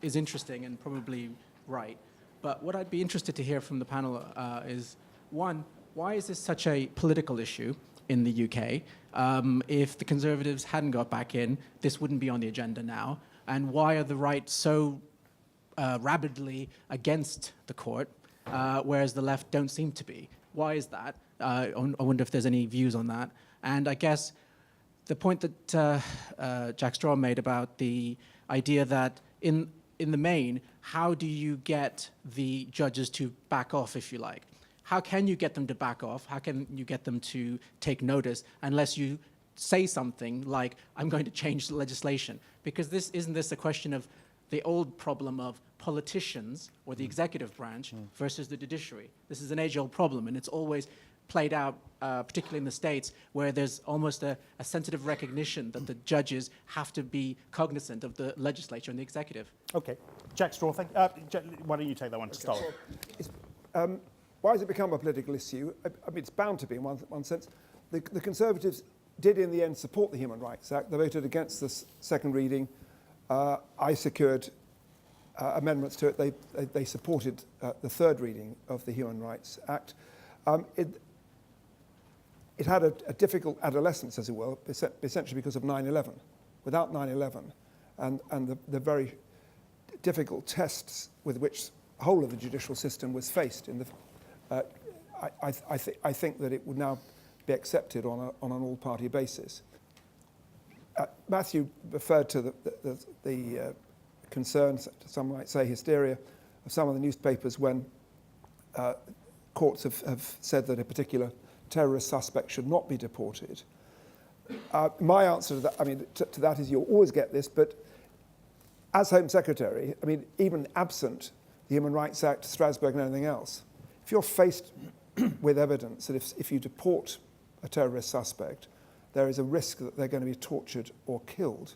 is interesting and probably right. But what I'd be interested to hear from the panel is, one, why is this such a political issue in the UK? If the Conservatives hadn't got back in, this wouldn't be on the agenda now. And why are the right so rabidly against the court, whereas the left don't seem to be? Why is that? I wonder if there's any views on that. And I guess the point that Jack Straw made about the idea that in the main, how do you get the judges to back off, if you like? How can you get them to back off? How can you get them to take notice unless you say something like, I'm going to change the legislation? Because isn't this a question of the old problem of politicians or the executive branch versus the judiciary? This is an age-old problem, and it's always played out, particularly in the States, where there's almost a sensitive recognition that the judges have to be cognizant of the legislature and the executive. Okay. Jack Straw, why don't you take that one to start with? Why has it become a political issue? I mean, it's bound to be in one sense. The Conservatives did in the end support the Human Rights Act. They voted against the second reading. I secured amendments to it. They supported the third reading of the Human Rights Act. It had a difficult adolescence, as it were, essentially because of 9/11. Without 9/11 and the very difficult tests with which the whole of the judicial system was faced, I think that it would now be accepted on an all-party basis. Matthew referred to the concerns, some might say hysteria, of some of the newspapers when courts have said that a particular terrorist suspect should not be deported. My answer to that, to that is you'll always get this, but as Home Secretary, even absent the Human Rights Act, Strasbourg and anything else, if you're faced with evidence that if you deport a terrorist suspect, there is a risk that they're going to be tortured or killed,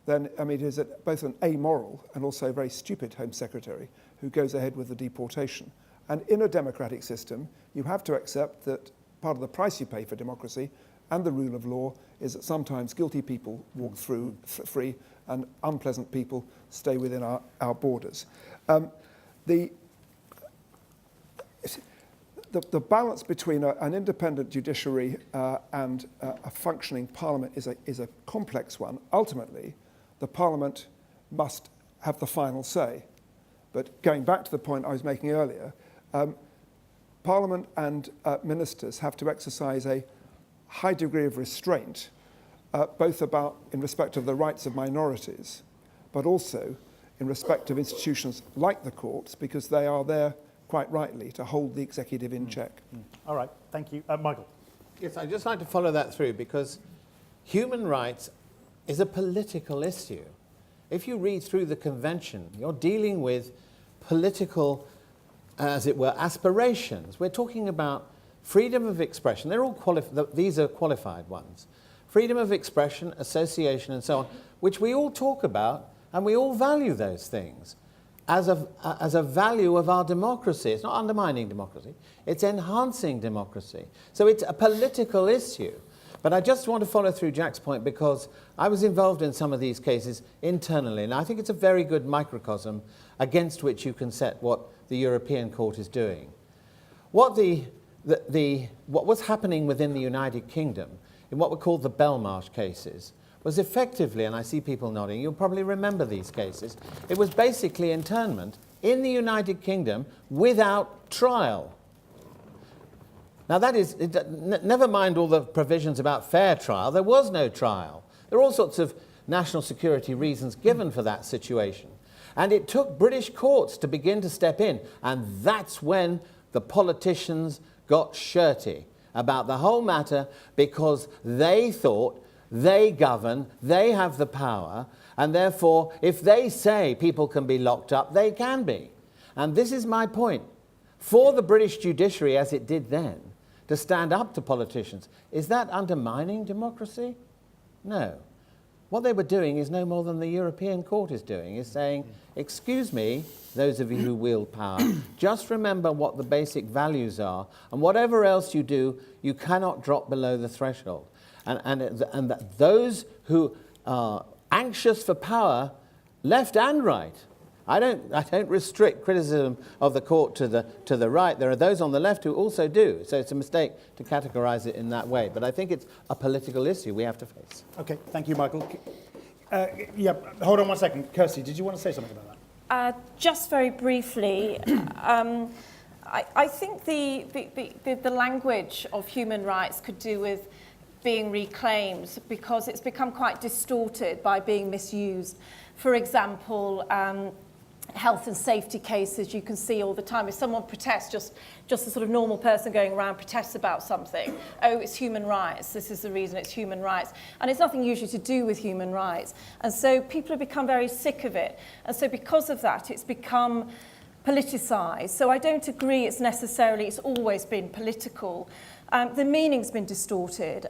then it is both an amoral and also a very stupid Home Secretary who goes ahead with the deportation. And in a democratic system, you have to accept that part of the price you pay for democracy and the rule of law is that sometimes guilty people walk through free and unpleasant people stay within our borders. The balance between an independent judiciary and a functioning parliament is a complex one. Ultimately, the parliament must have the final say. But going back to the point I was making earlier, Parliament and ministers have to exercise a high degree of restraint, both in respect of the rights of minorities, but also in respect of institutions like the courts, because they are there, quite rightly, to hold the executive in check. All right, thank you. Michael. Yes, I'd just like to follow that through, because human rights is a political issue. If you read through the convention, you're dealing with political, as it were, aspirations. We're talking about freedom of expression. They're all these are qualified ones. Freedom of expression, association, and so on, which we all talk about, and we all value those things as a value of our democracy. It's not undermining democracy, it's enhancing democracy. So it's a political issue. But I just want to follow through Jack's point, because I was involved in some of these cases internally, and I think it's a very good microcosm against which you can set what the European Court is doing. What was happening within the United Kingdom in what were called the Belmarsh cases was effectively, and I see people nodding, you'll probably remember these cases, it was basically internment in the United Kingdom without trial. Now that is, never mind all the provisions about fair trial, there was no trial. There are all sorts of national security reasons given for that situation. And it took British courts to begin to step in, and that's when the politicians got shirty about the whole matter, because they thought they govern, they have the power, and therefore if they say people can be locked up, they can be. And this is my point. For the British judiciary, as it did then, to stand up to politicians, is that undermining democracy? No. What they were doing is no more than the European Court is doing, is saying, excuse me, those of you who wield power, just remember what the basic values are, and whatever else you do, you cannot drop below the threshold. And that those who are anxious for power, left and right, I don't restrict criticism of the court to the right. There are those on the left who also do. So it's a mistake to categorize it in that way. But I think it's a political issue we have to face. Okay, thank you, Michael. Yeah, hold on one second. Kirsty, did you want to say something about that? Just very briefly, I think the language of human rights could do with being reclaimed, because it's become quite distorted by being misused. For example, health and safety cases you can see all the time. If someone protests, just a sort of normal person going around protests about something, oh, it's human rights, this is the reason it's human rights. And it's nothing usually to do with human rights. And so people have become very sick of it. And so because of that, it's become politicised. So I don't agree it's always been political. The meaning's been distorted.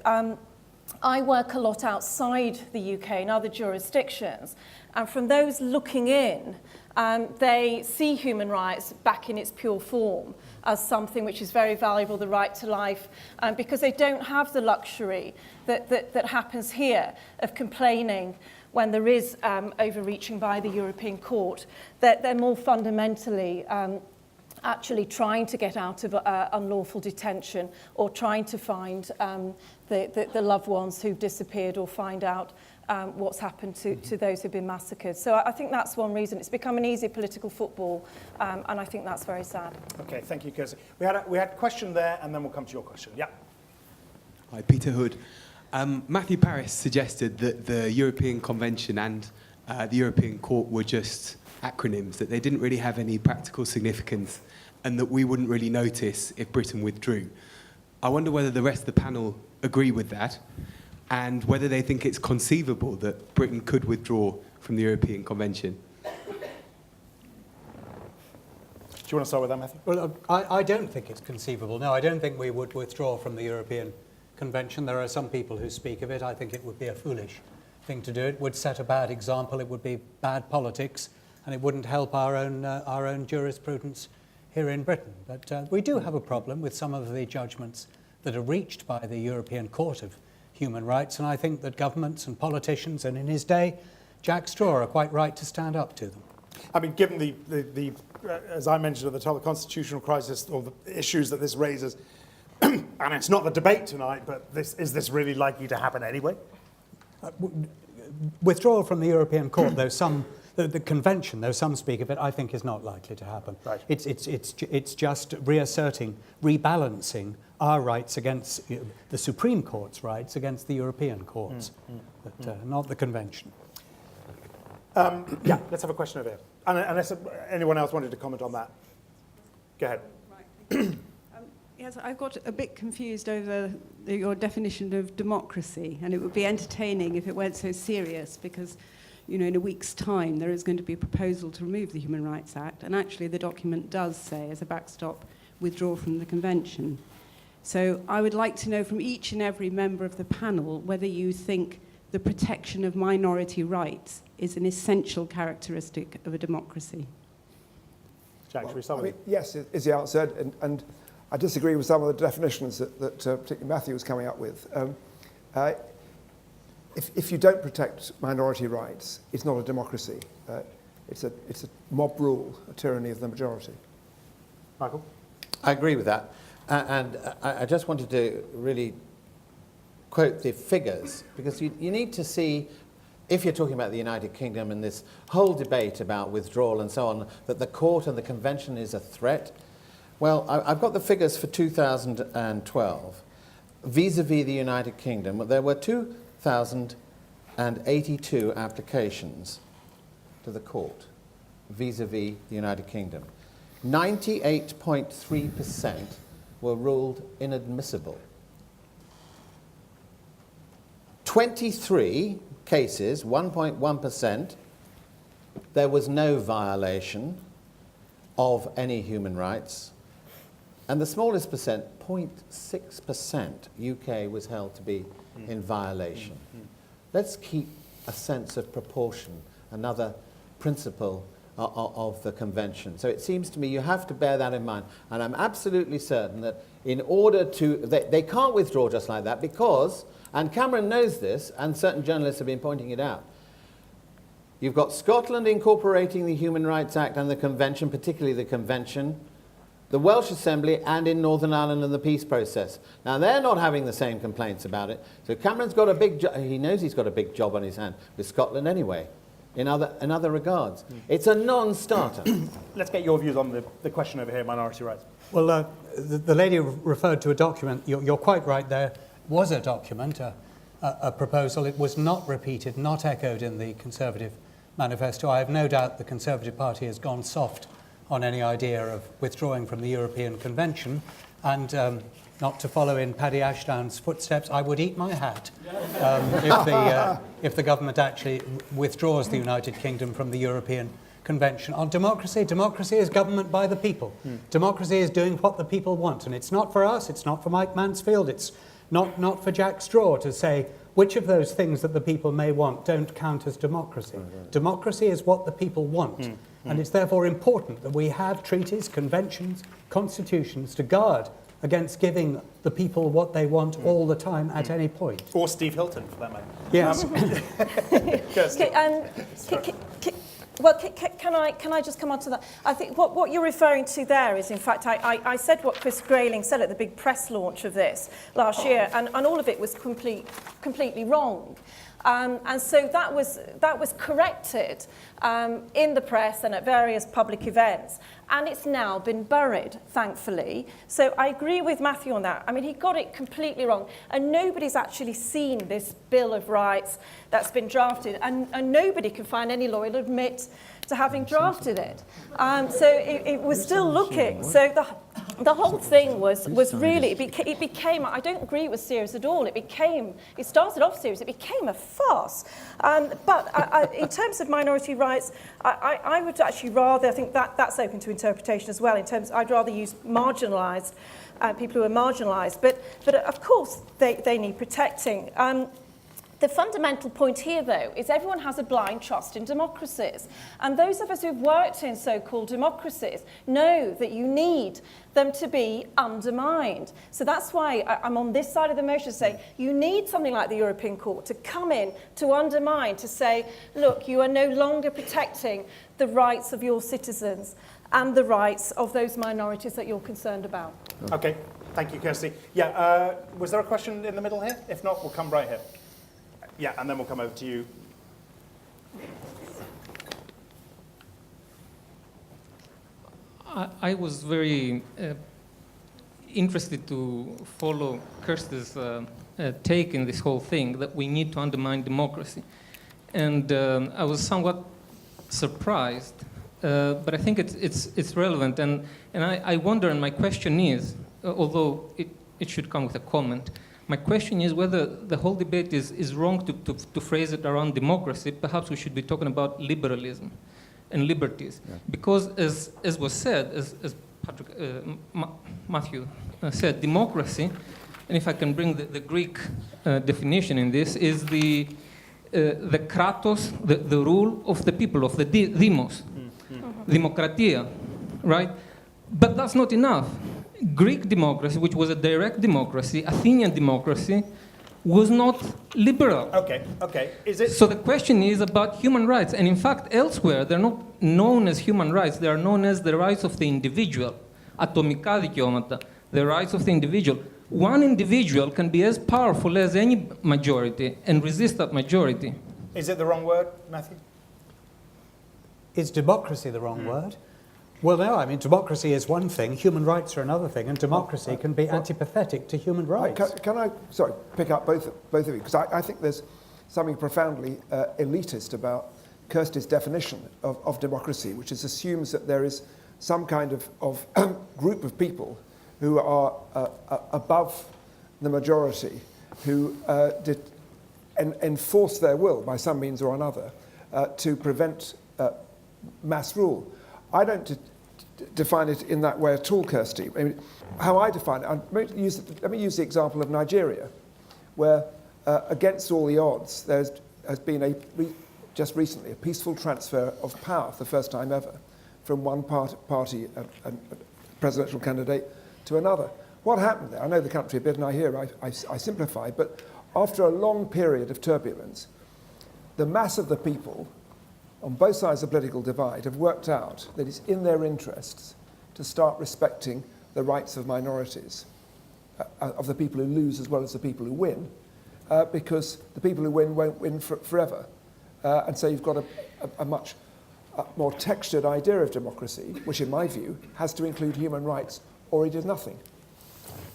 I work a lot outside the UK in other jurisdictions, and from those looking in, they see human rights back in its pure form as something which is very valuable, the right to life, because they don't have the luxury that happens here of complaining when there is overreaching by the European Court, that they're more fundamentally actually trying to get out of unlawful detention or trying to find the loved ones who've disappeared or find out what's happened to those who've been massacred. So I think that's one reason. It's become an easy political football, and I think that's very sad. Okay, thank you, Kirsty. We had a question there, and then we'll come to your question. Yeah. Hi, Peter Hood. Matthew Paris suggested that the European Convention and the European Court were just acronyms, that they didn't really have any practical significance, and that we wouldn't really notice if Britain withdrew. I wonder whether the rest of the panel agree with that, and whether they think it's conceivable that Britain could withdraw from the European Convention. Do you want to start with that, Matthew? Well, I don't think it's conceivable. No, I don't think we would withdraw from the European Convention. There are some people who speak of it. I think it would be a foolish thing to do. It would set a bad example. It would be bad politics, and it wouldn't help our own jurisprudence here in Britain. But we do have a problem with some of the judgments that are reached by the European Court of Human Rights, and I think that governments and politicians, and in his day, Jack Straw, are quite right to stand up to them. I mean, given the as I mentioned at the top, the constitutional crisis or the issues that this raises, and it's not the debate tonight, but is this really likely to happen anyway? Withdrawal from the European Court, though the convention, though some speak of it, I think is not likely to happen. Right. It's just reasserting, rebalancing our rights against the Supreme Court's rights against the European courts, but not the convention. Yeah, let's have a question over here. Unless anyone else wanted to comment on that. Go ahead. Right. Yes, I got a bit confused over your definition of democracy, and it would be entertaining if it weren't so serious, because, you know, in a week's time there is going to be a proposal to remove the Human Rights Act, and actually the document does say, as a backstop, withdraw from the convention. So I would like to know from each and every member of the panel whether you think the protection of minority rights is an essential characteristic of a democracy. Jack, should we start with you? Yes, is the answer, and I disagree with some of the definitions that particularly Matthew was coming up with. If you don't protect minority rights, it's not a democracy. It's a mob rule, a tyranny of the majority. Michael? I agree with that. And I just wanted to really quote the figures, because you need to see, if you're talking about the United Kingdom and this whole debate about withdrawal and so on, that the court and the convention is a threat. Well, I've got the figures for 2012. Vis-a-vis the United Kingdom, there were 2,082 applications to the court vis-a-vis the United Kingdom. 98.3% were ruled inadmissible. 23 cases, 1.1%, there was no violation of any human rights. And the smallest percent, 0.6%, UK was held to be in violation. Let's keep a sense of proportion, another principle of the convention. So it seems to me you have to bear that in mind. And I'm absolutely certain that in order to, they can't withdraw just like that because, and Cameron knows this, and certain journalists have been pointing it out, you've got Scotland incorporating the Human Rights Act and the convention, particularly the convention, the Welsh Assembly, and in Northern Ireland and the peace process. Now, they're not having the same complaints about it. So Cameron's got a big job. He knows he's got a big job on his hand with Scotland anyway, in other regards. It's a non-starter. Let's get your views on the question over here, minority rights. Well, the lady referred to a document. You're quite right, there was a document, a proposal. It was not repeated, not echoed in the Conservative manifesto. I have no doubt the Conservative Party has gone soft on any idea of withdrawing from the European Convention, and not to follow in Paddy Ashdown's footsteps, I would eat my hat if the government actually withdraws the United Kingdom from the European Convention on democracy. Democracy is government by the people. Democracy is doing what the people want. And it's not for us, it's not for Mike Mansfield, it's not for Jack Straw to say which of those things that the people may want don't count as democracy. Democracy is what the people want. And it's therefore important that we have treaties, conventions, constitutions to guard against giving the people what they want all the time at any point. Or Steve Hilton, for that matter. Yes. Kirsty. Can I just come on to that? I think what you're referring to there is, in fact, I said what Chris Grayling said at the big press launch of this last year, and all of it was completely wrong. And so that was corrected in the press and at various public events, and it's now been buried, thankfully. So I agree with Matthew on that. I mean, he got it completely wrong, and nobody's actually seen this Bill of Rights that's been drafted, and nobody can find any lawyer to admit to having drafted it. So it was still looking. So the whole thing was really, it became, I don't agree it was serious at all. It started off serious, it became a farce. But in terms of minority rights, I would actually rather, I think that's open to interpretation as well, I'd rather use marginalised, people who are marginalised. But of course, they need protecting. The fundamental point here, though, is everyone has a blind trust in democracies. And those of us who've worked in so-called democracies know that you need them to be undermined. So that's why I'm on this side of the motion to say you need something like the European Court to come in, to undermine, to say, look, you are no longer protecting the rights of your citizens and the rights of those minorities that you're concerned about. Okay, thank you, Kirsty. Yeah, was there a question in the middle here? If not, we'll come right here. Yeah, and then we'll come over to you. I was very interested to follow Kirsty's take in this whole thing, that we need to undermine democracy. And I was somewhat surprised, but I think it's relevant. And I wonder, and my question is, although it should come with a comment, my question is whether the whole debate is wrong to phrase it around democracy. Perhaps we should be talking about liberalism and liberties. Yeah. Because as was said, as Patrick, Matthew said, democracy, and if I can bring the Greek definition in this, is the kratos, the rule of the people, of the demos, demokratia, right? But that's not enough. Greek democracy, which was a direct democracy, Athenian democracy, was not liberal. Okay. Is it? So the question is about human rights. And in fact, elsewhere, they're not known as human rights. They are known as the rights of the individual. Ατομικά δικαιώματα, the rights of the individual. One individual can be as powerful as any majority and resist that majority. Is it the wrong word, Matthew? Is democracy the wrong word? Well, no, I mean, democracy is one thing, human rights are another thing, and democracy can be antipathetic to human rights. Can I pick up both of you? Because I think there's something profoundly elitist about Kirsty's definition of democracy, which assumes that there is some kind of group of people who are above the majority, who enforce their will by some means or another to prevent mass rule. I don't define it in that way at all, Kirsty. I mean, how I define it, let me use the example of Nigeria, where against all the odds, there has been just recently a peaceful transfer of power, for the first time ever, from one party, a presidential candidate, to another. What happened there? I know the country a bit, and I simplify, but after a long period of turbulence, the mass of the people on both sides of the political divide have worked out that it's in their interests to start respecting the rights of minorities, of the people who lose as well as the people who win, because the people who win won't win forever. And so you've got a much more textured idea of democracy, which in my view has to include human rights, or it is nothing.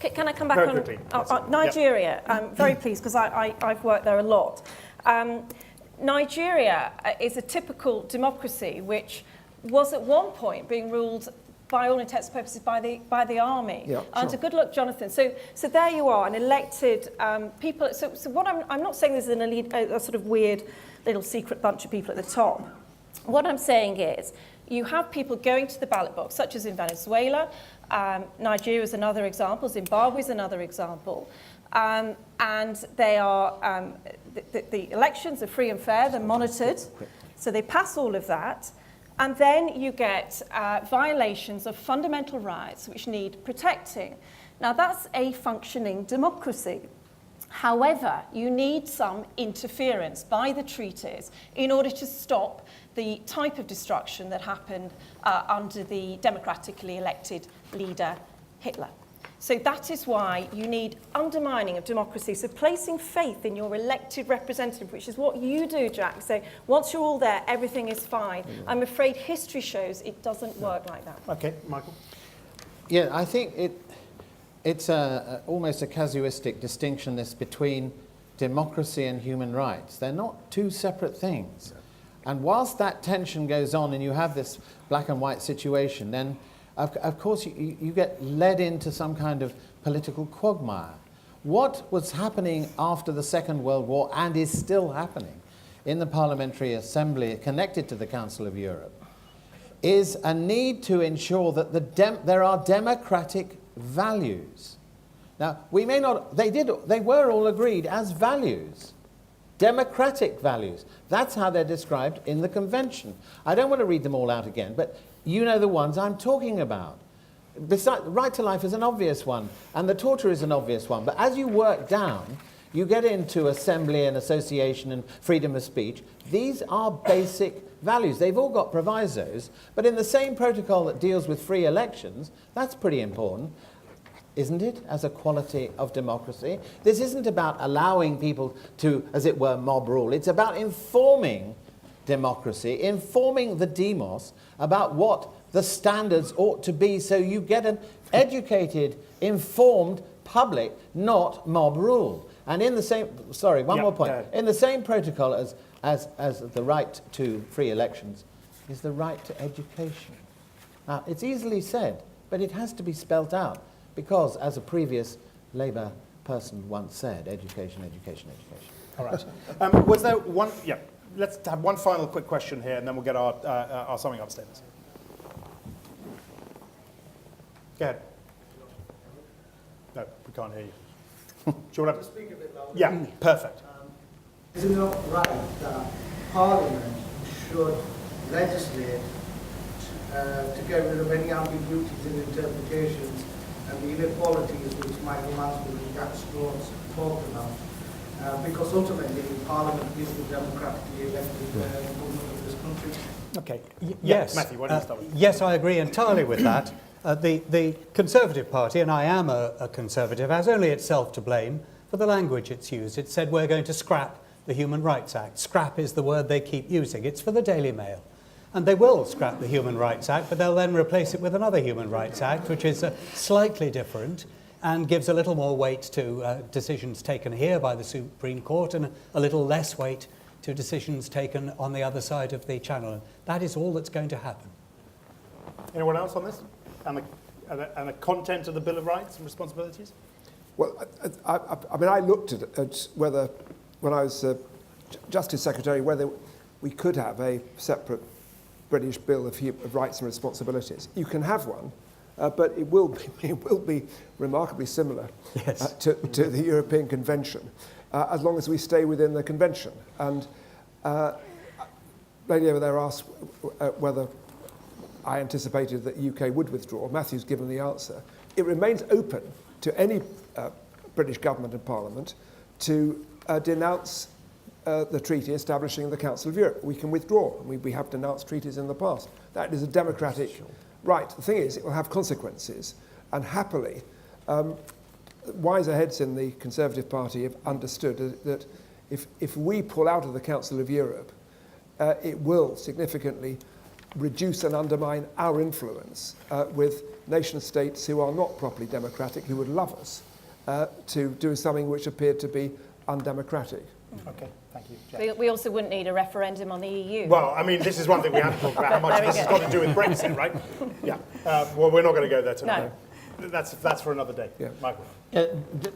Can I come back on Nigeria? I'm very pleased because I've worked there a lot. Nigeria is a typical democracy which was at one point being ruled by all intents and purposes by the army. Yeah, Under sure. good luck, Jonathan. So there you are, an elected people. So what I'm not saying there's an elite, a sort of weird little secret bunch of people at the top. What I'm saying is, you have people going to the ballot box, such as in Venezuela, Nigeria is another example, Zimbabwe is another example, and they are, the elections are free and fair, they're monitored, so they pass all of that, and then you get violations of fundamental rights which need protecting. Now that's a functioning democracy. However, you need some interference by the treaties in order to stop the type of destruction that happened under the democratically elected leader, Hitler. So that is why you need undermining of democracy. So placing faith in your elected representative, which is what you do, Jack. So once you're all there, everything is fine. I'm afraid history shows it doesn't work like that. Okay, Michael. Yeah, I think it's almost a casuistic distinction this between democracy and human rights. They're not two separate things. And whilst that tension goes on and you have this black and white situation, then of course you get led into some kind of political quagmire. What was happening after the Second World War, and is still happening in the Parliamentary Assembly connected to the Council of Europe, is a need to ensure that there are democratic values. Now, we may not, they were all agreed as values, democratic values. That's how they're described in the Convention. I don't want to read them all out again, but you know the ones I'm talking about. Besides, right to life is an obvious one, and the torture is an obvious one, but as you work down, you get into assembly and association and freedom of speech. These are basic values. They've all got provisos, but in the same protocol that deals with free elections, that's pretty important, isn't it, as a quality of democracy? This isn't about allowing people to, as it were, mob rule. It's about informing democracy, informing the demos about what the standards ought to be, so you get an educated, informed public, not mob rule. And in the same, sorry, one more point. In the same protocol as the right to free elections is the right to education. Now, it's easily said, but it has to be spelt out, because, as a previous Labour person once said, education, education, education. All right. Was there one? Yeah. Let's have one final quick question here, and then we'll get our summing up statements. Go ahead. No, we can't hear you. Do you want to speak a bit louder? Yeah, perfect. Is it not right that Parliament should legislate to get rid of any ambiguities in interpretations and the inequalities which Michael Mansfield and Jack Straws talked about? Because ultimately, Parliament is the democratically elected government of this country. Okay. Yes. Matthew, why don't you start with? Yes, I agree entirely with that. The Conservative Party, and I am a Conservative, has only itself to blame for the language it's used. It said we're going to scrap the Human Rights Act. Scrap is the word they keep using. It's for the Daily Mail. And they will scrap the Human Rights Act, but they'll then replace it with another Human Rights Act, which is slightly different and gives a little more weight to decisions taken here by the Supreme Court and a little less weight to decisions taken on the other side of the Channel. And that is all that's going to happen. Anyone else on this? And the content of the Bill of Rights and Responsibilities? Well, I mean, I looked at whether, when I was Justice Secretary, whether we could have a separate British Bill of Rights and Responsibilities. You can have one, but it will be remarkably similar to the European Convention, as long as we stay within the Convention. And lady over there asked whether I anticipated that the UK would withdraw. Matthew's given the answer. It remains open to any British government and Parliament to denounce the treaty establishing the Council of Europe. We can withdraw. We have denounced treaties in the past. That is a democratic right. The thing is, it will have consequences. And happily, wiser heads in the Conservative Party have understood that if we pull out of the Council of Europe, it will significantly reduce and undermine our influence with nation states who are not properly democratic, who would love us to do something which appeared to be undemocratic. Okay, thank you. Jack. We also wouldn't need a referendum on the EU. Well, I mean, this is one thing we haven't talked about, how much this has got to do with Brexit, right? Yeah. Well, we're not going to go there tonight. No. That's for another day. Yeah. Michael.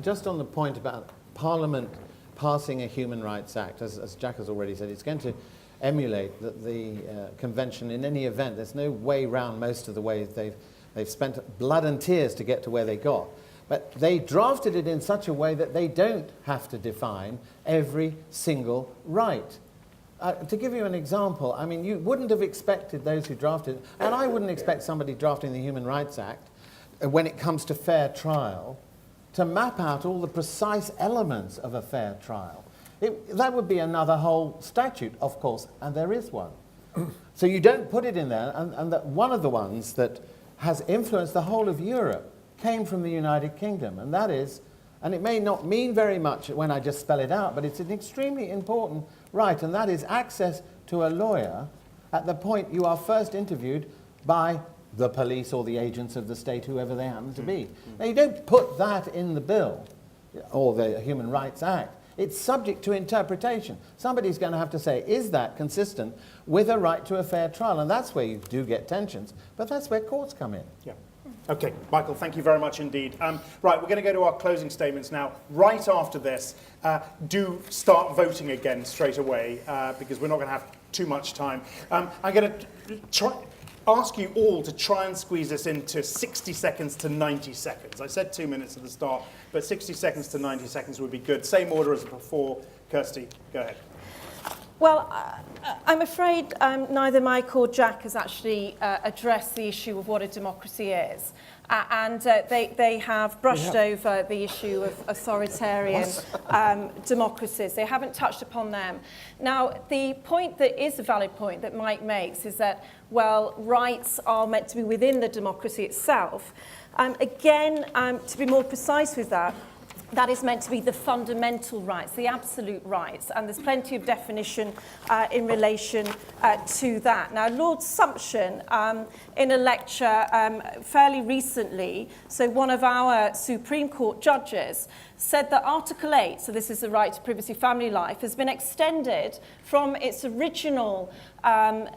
Just on the point about Parliament passing a Human Rights Act, as Jack has already said, it's going to emulate the convention in any event. There's no way round most of the ways they've spent blood and tears to get to where they got. But they drafted it in such a way that they don't have to define every single right. To give you an example, I mean, you wouldn't have expected those who drafted it, and I wouldn't expect somebody drafting the Human Rights Act, when it comes to fair trial, to map out all the precise elements of a fair trial. That would be another whole statute, of course, and there is one. So you don't put it in there, and that one of the ones that has influenced the whole of Europe came from the United Kingdom, and that is, and it may not mean very much when I just spell it out, but it's an extremely important right, and that is access to a lawyer at the point you are first interviewed by the police or the agents of the state, whoever they happen to be. Now, you don't put that in the bill or the Human Rights Act. It's subject to interpretation. Somebody's going to have to say, is that consistent with a right to a fair trial? And that's where you do get tensions, but that's where courts come in. Yeah. Okay, Michael, thank you very much indeed. Right, we're going to go to our closing statements now. Right after this, do start voting again straight away, because we're not going to have too much time. I'm going to ask you all to try and squeeze this into 60 seconds to 90 seconds. I said 2 minutes at the start, but 60 seconds to 90 seconds would be good. Same order as before. Kirsty, go ahead. Well, I'm afraid neither Mike or Jack has actually addressed the issue of what a democracy is. And they have brushed over the issue of authoritarian democracies. They haven't touched upon them. Now, the point that is a valid point that Mike makes is that, well, rights are meant to be within the democracy itself. Again, to be more precise with that, that is meant to be the fundamental rights, the absolute rights, and there's plenty of definition in relation to that. Now, Lord Sumption, in a lecture fairly recently, so one of our Supreme Court judges said that Article 8, so this is the right to privacy, family life, has been extended from its original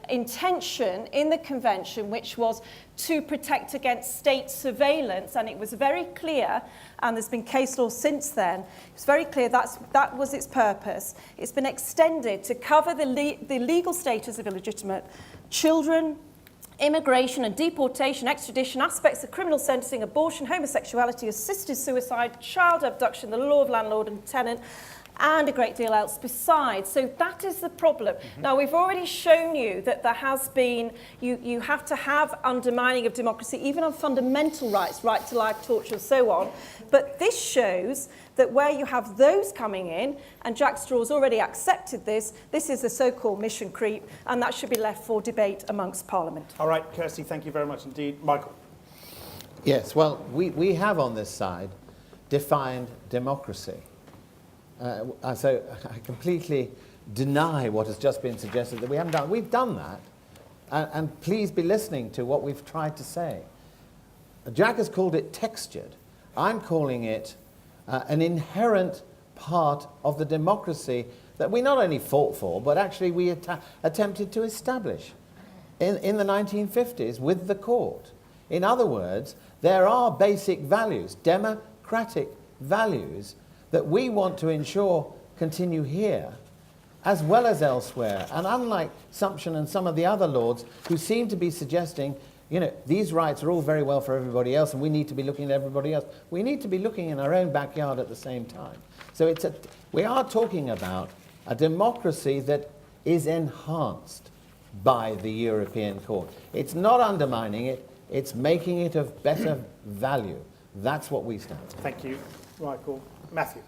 intention in the Convention, which was to protect against state surveillance, and it was very clear, and there's been case law since then, it's very clear that was its purpose. It's been extended to cover the legal status of illegitimate children, immigration and deportation, extradition, aspects of criminal sentencing, abortion, homosexuality, assisted suicide, child abduction, the law of landlord and tenant, and a great deal else besides. So that is the problem. Now, we've already shown you that there has been, you have to have undermining of democracy, even on fundamental rights, right to life, torture, and so on. But this shows that where you have those coming in, and Jack Straw's already accepted this is the so-called mission creep, and that should be left for debate amongst Parliament. All right, Kirsty, thank you very much indeed. Michael. Yes, well, we have on this side defined democracy. So I completely deny what has just been suggested that we haven't done. We've done that, and please be listening to what we've tried to say. Jack has called it textured. I'm calling it an inherent part of the democracy that we not only fought for, but actually we attempted to establish in the 1950s with the court. In other words, there are basic values, democratic values, that we want to ensure continue here as well as elsewhere. And unlike Sumption and some of the other lords who seem to be suggesting, you know, these rights are all very well for everybody else and we need to be looking at everybody else, we need to be looking in our own backyard at the same time. So we are talking about a democracy that is enhanced by the European Court. It's not undermining it, it's making it of better value. That's what we stand for. Thank you, Michael. Matthew.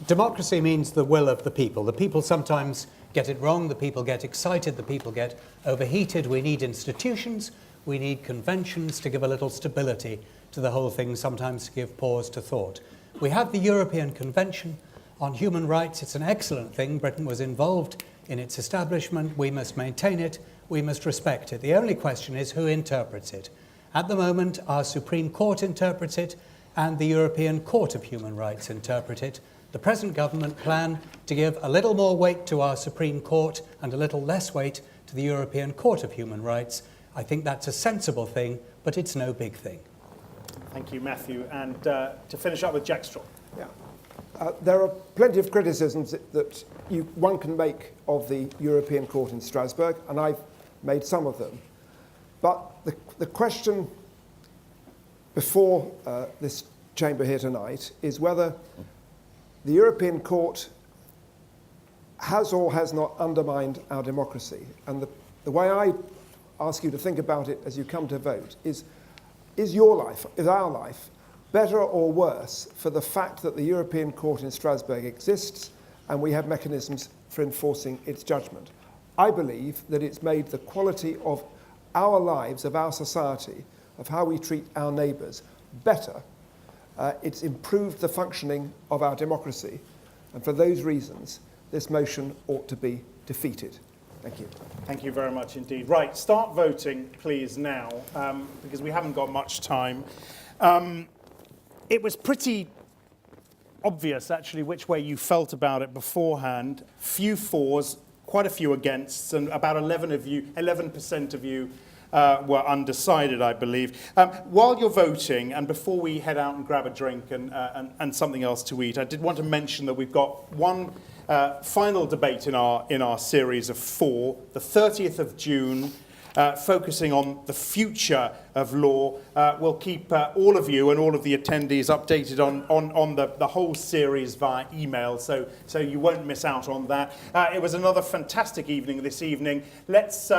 Democracy means the will of the people. The people sometimes get it wrong, the people get excited, the people get overheated. We need institutions, we need conventions to give a little stability to the whole thing, sometimes to give pause to thought. We have the European Convention on Human Rights. It's an excellent thing. Britain was involved in its establishment. We must maintain it, we must respect it. The only question is who interprets it. At the moment, our Supreme Court interprets it, and the European Court of Human Rights interpret it. The present government plan to give a little more weight to our Supreme Court and a little less weight to the European Court of Human Rights. I think that's a sensible thing, but it's no big thing. Thank you, Matthew. And to finish up with Jack Straw. Yeah. There are plenty of criticisms that one can make of the European Court in Strasbourg, and I've made some of them. But the question before this chamber here tonight is whether the European Court has or has not undermined our democracy. And the way I ask you to think about it as you come to vote is your life, is our life, better or worse for the fact that the European Court in Strasbourg exists and we have mechanisms for enforcing its judgment? I believe that it's made the quality of our lives, of our society, of how we treat our neighbours better. It's improved the functioning of our democracy. And for those reasons, this motion ought to be defeated. Thank you. Thank you very much indeed. Right, start voting, please, now, because we haven't got much time. It was pretty obvious, actually, which way you felt about it beforehand. Few fours, quite a few againsts, and about 11% of you were undecided, I believe. While you're voting, and before we head out and grab a drink and something else to eat, I did want to mention that we've got one final debate in our series of 4, the 30th of June, focusing on the future of law. We'll keep all of you and all of the attendees updated on the whole series via email, so you won't miss out on that. It was another fantastic evening this evening. Let's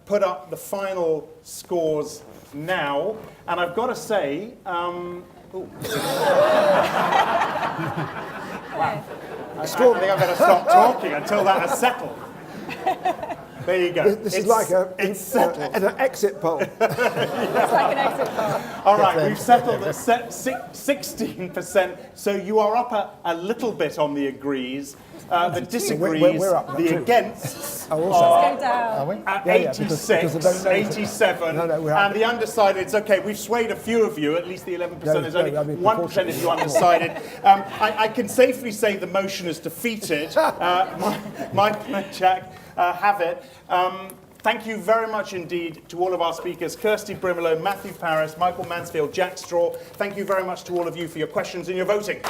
put up the final scores now, and I've got to say, wow. I think I better stop talking until that has settled. There you go. This is like an exit poll. It's like an exit poll. All right, we've settled at 16%, so you are up a little bit on the agrees. The disagrees, we're up the too. againsts Go are down. at Yeah, 86, because of those 87, No, we're up. and the undecideds, okay, we've swayed a few of you, at least the 11%, No, is only I mean 1% of you undecided. I can safely say the motion is defeated. Michael and Jack have it. Thank you very much indeed to all of our speakers, Kirsty Brimelow, Matthew Parris, Michael Mansfield, Jack Straw. Thank you very much to all of you for your questions and your voting.